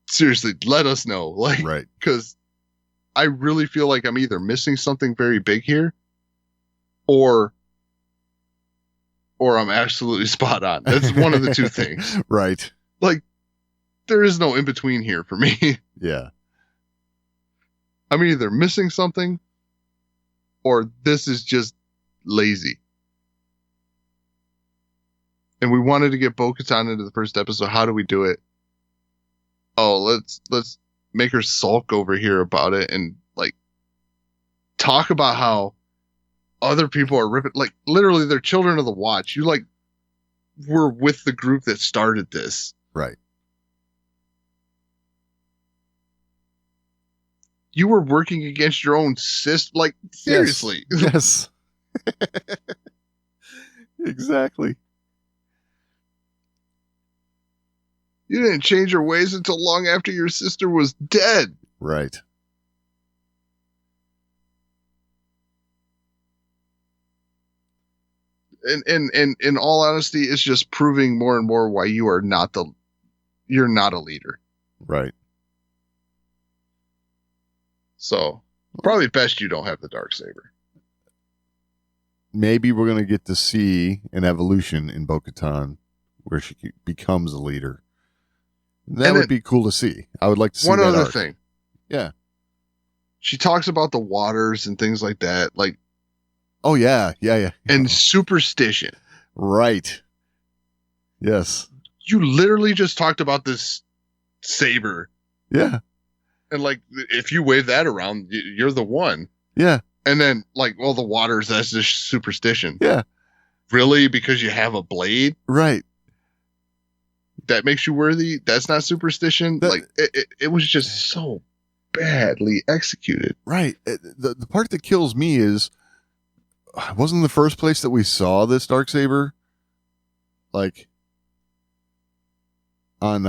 seriously, let us know. Like, Right. Because I really feel like I'm either missing something very big here or I'm absolutely spot on. That's one of the two things. Right. Like, there is no in between here for me. Yeah. I'm either missing something or this is just lazy. And we wanted to get Bo-Katan into the first episode. How do we do it? Oh, let's make her sulk over here about it and like talk about how other people are ripping, like literally they're children of the watch. You like were with the group that started this. Right. You were working against your own sister. Like, seriously. Yes. Exactly. You didn't change your ways until long after your sister was dead. Right. And in all honesty, it's just proving more and more why you're not a leader. Right. So probably best you don't have the Darksaber. Maybe we're going to get to see an evolution in Bo-Katan where she becomes a leader. That would be cool to see. I would like to see one that other arc. thing. Yeah. She talks about the waters and things like that. Like, oh, yeah. Yeah. and superstition. Right. Yes. You literally just talked about this saber. Yeah. And like, if you wave that around, you're the one. Yeah. And then like, well, the waters, that's just superstition. Yeah. Really? Because you have a blade? Right. That makes you worthy? That's not superstition? Like, it was just so badly executed. Right. The part that kills me is, wasn't the first place that we saw this Darksaber like on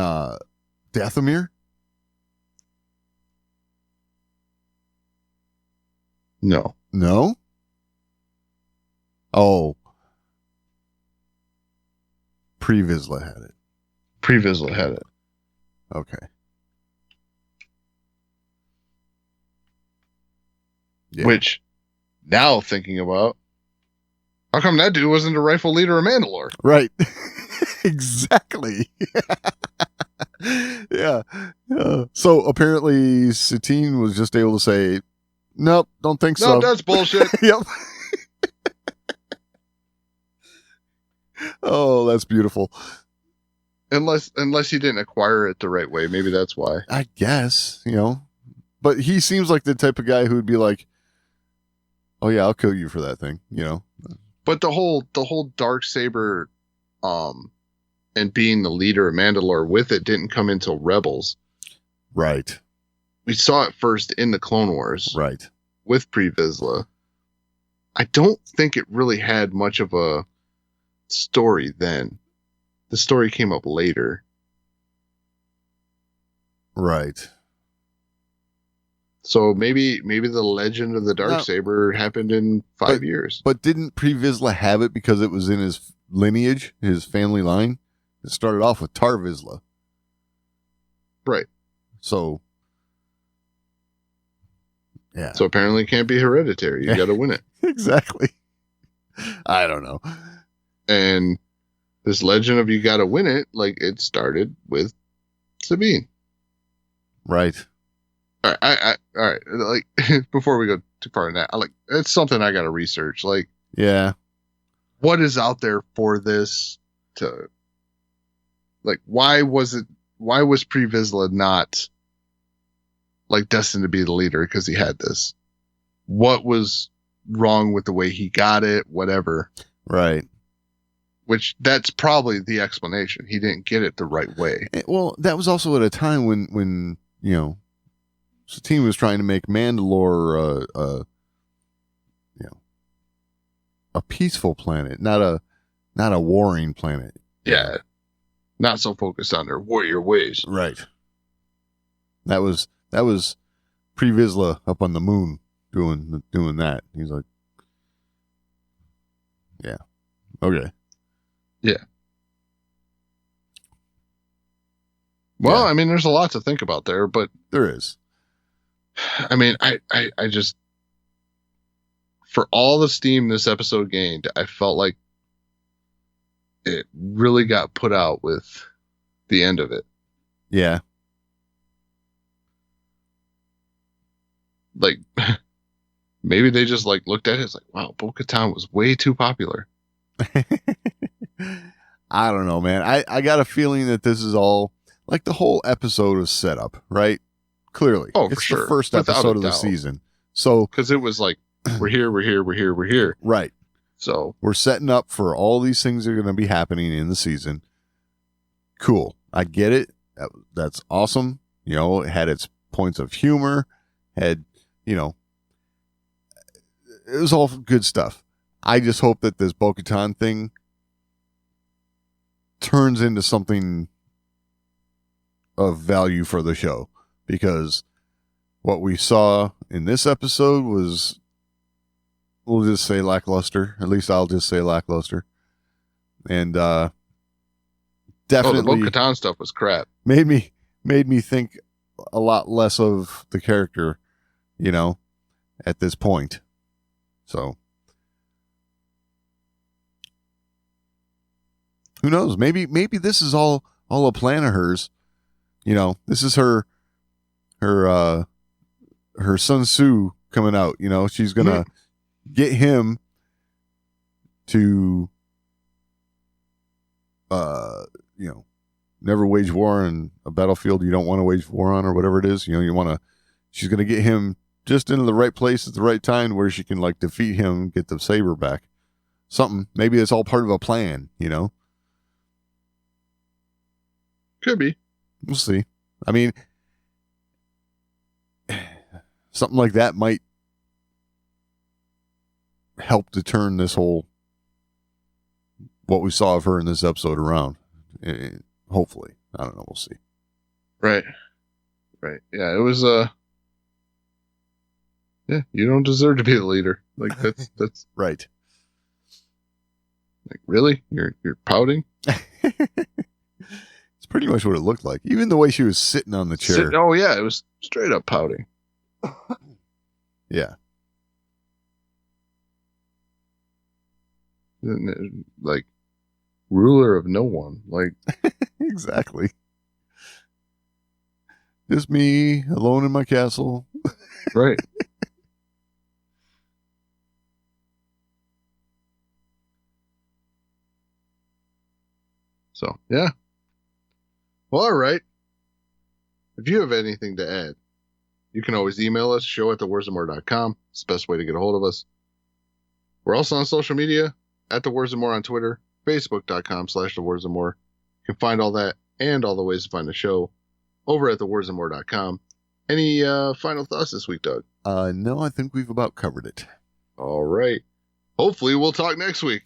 Dathomir? No. No? Oh. Pre-Vizsla had it. Pre-Vizsla had it. Okay. Yeah. Which, now thinking about, how come that dude wasn't a rightful leader of Mandalore? Right. Exactly. Yeah. So apparently Satine was just able to say, nope, don't think so. No, that's bullshit. Yep. Oh, that's beautiful. Unless he didn't acquire it the right way. Maybe that's why. I guess, but he seems like the type of guy who would be like, oh yeah, I'll kill you for that thing, But the whole Darksaber, and being the leader of Mandalore with it didn't come until Rebels. Right. We saw it first in the Clone Wars. Right. With Pre-Vizsla. I don't think it really had much of a story then. The story came up later. Right. So maybe the legend of the Darksaber happened in 5 years. But didn't Pre-Vizsla have it because it was in his lineage, his family line? It started off with Tar Vizsla. Right. So, yeah. So apparently it can't be hereditary. You got to win it. Exactly. I don't know. And this legend of you got to win it, like it started with Sabine. Right. All right. Like before we go too far in that, it's something I got to research. Like, yeah, what is out there for this? Why was Pre-Vizsla not like destined to be the leader because he had this? What was wrong with the way he got it? Whatever. Right. Which that's probably the explanation. He didn't get it the right way. Well, that was also at a time when Satine was trying to make Mandalore, a peaceful planet, not a warring planet. Yeah. Not so focused on their warrior ways. Right. That was Pre-Vizsla up on the moon doing that. He's like, yeah, okay, yeah. Well, Yeah. I mean, there's a lot to think about there, but there is. I mean, I just, for all the steam this episode gained, I felt like it really got put out with the end of it. Yeah. Like, maybe they just like looked at it. It's like, wow, Bo-Katan was way too popular. I don't know, man. I got a feeling that this is all like the whole episode was set up, right? Clearly. Oh, for it's sure. the first Without episode a of the doubt. season. So, Because it was like, we're here. right. So, We're setting up for all these things that are going to be happening in the season. Cool. I get it. That's awesome. You know, it had its points of humor, had, you know, it was all good stuff. I just hope that this Bo-Katan thing turns into something of value for the show, because what we saw in this episode was, we'll just say lackluster. At least I'll just say lackluster. And the definitely Bo-Katan stuff was crap. made me think a lot less of the character, you know, at this point. So who knows? Maybe this is all a plan of hers. You know, this is her Sun Tzu coming out. You know, she's gonna get him to you know, never wage war on a battlefield you don't want to wage war on, or whatever it is. You know, she's gonna get him just into the right place at the right time where she can like defeat him, get the saber back. Something. Maybe it's all part of a plan, you know? Could be. We'll see. I mean, something like that might help to turn this whole, what we saw of her in this episode around. Hopefully. I don't know. We'll see. Right. Yeah, it was, yeah, you don't deserve to be the leader. Like, that's Right. like, really? You're pouting? It's pretty much what it looked like. Even the way she was sitting on the chair. Oh, yeah, it was straight up pouting. Yeah. Like, ruler of no one. Like, Exactly. Just me alone in my castle. right. So, yeah. Well, all right. If you have anything to add, you can always email us, show@thewarsandmore.com. It's the best way to get a hold of us. We're also on social media, @thewarsandmore on Twitter, facebook.com/thewarsandmore. You can find all that and all the ways to find the show over at thewarsandmore.com. Any final thoughts this week, Doug? No, I think we've about covered it. All right. Hopefully we'll talk next week.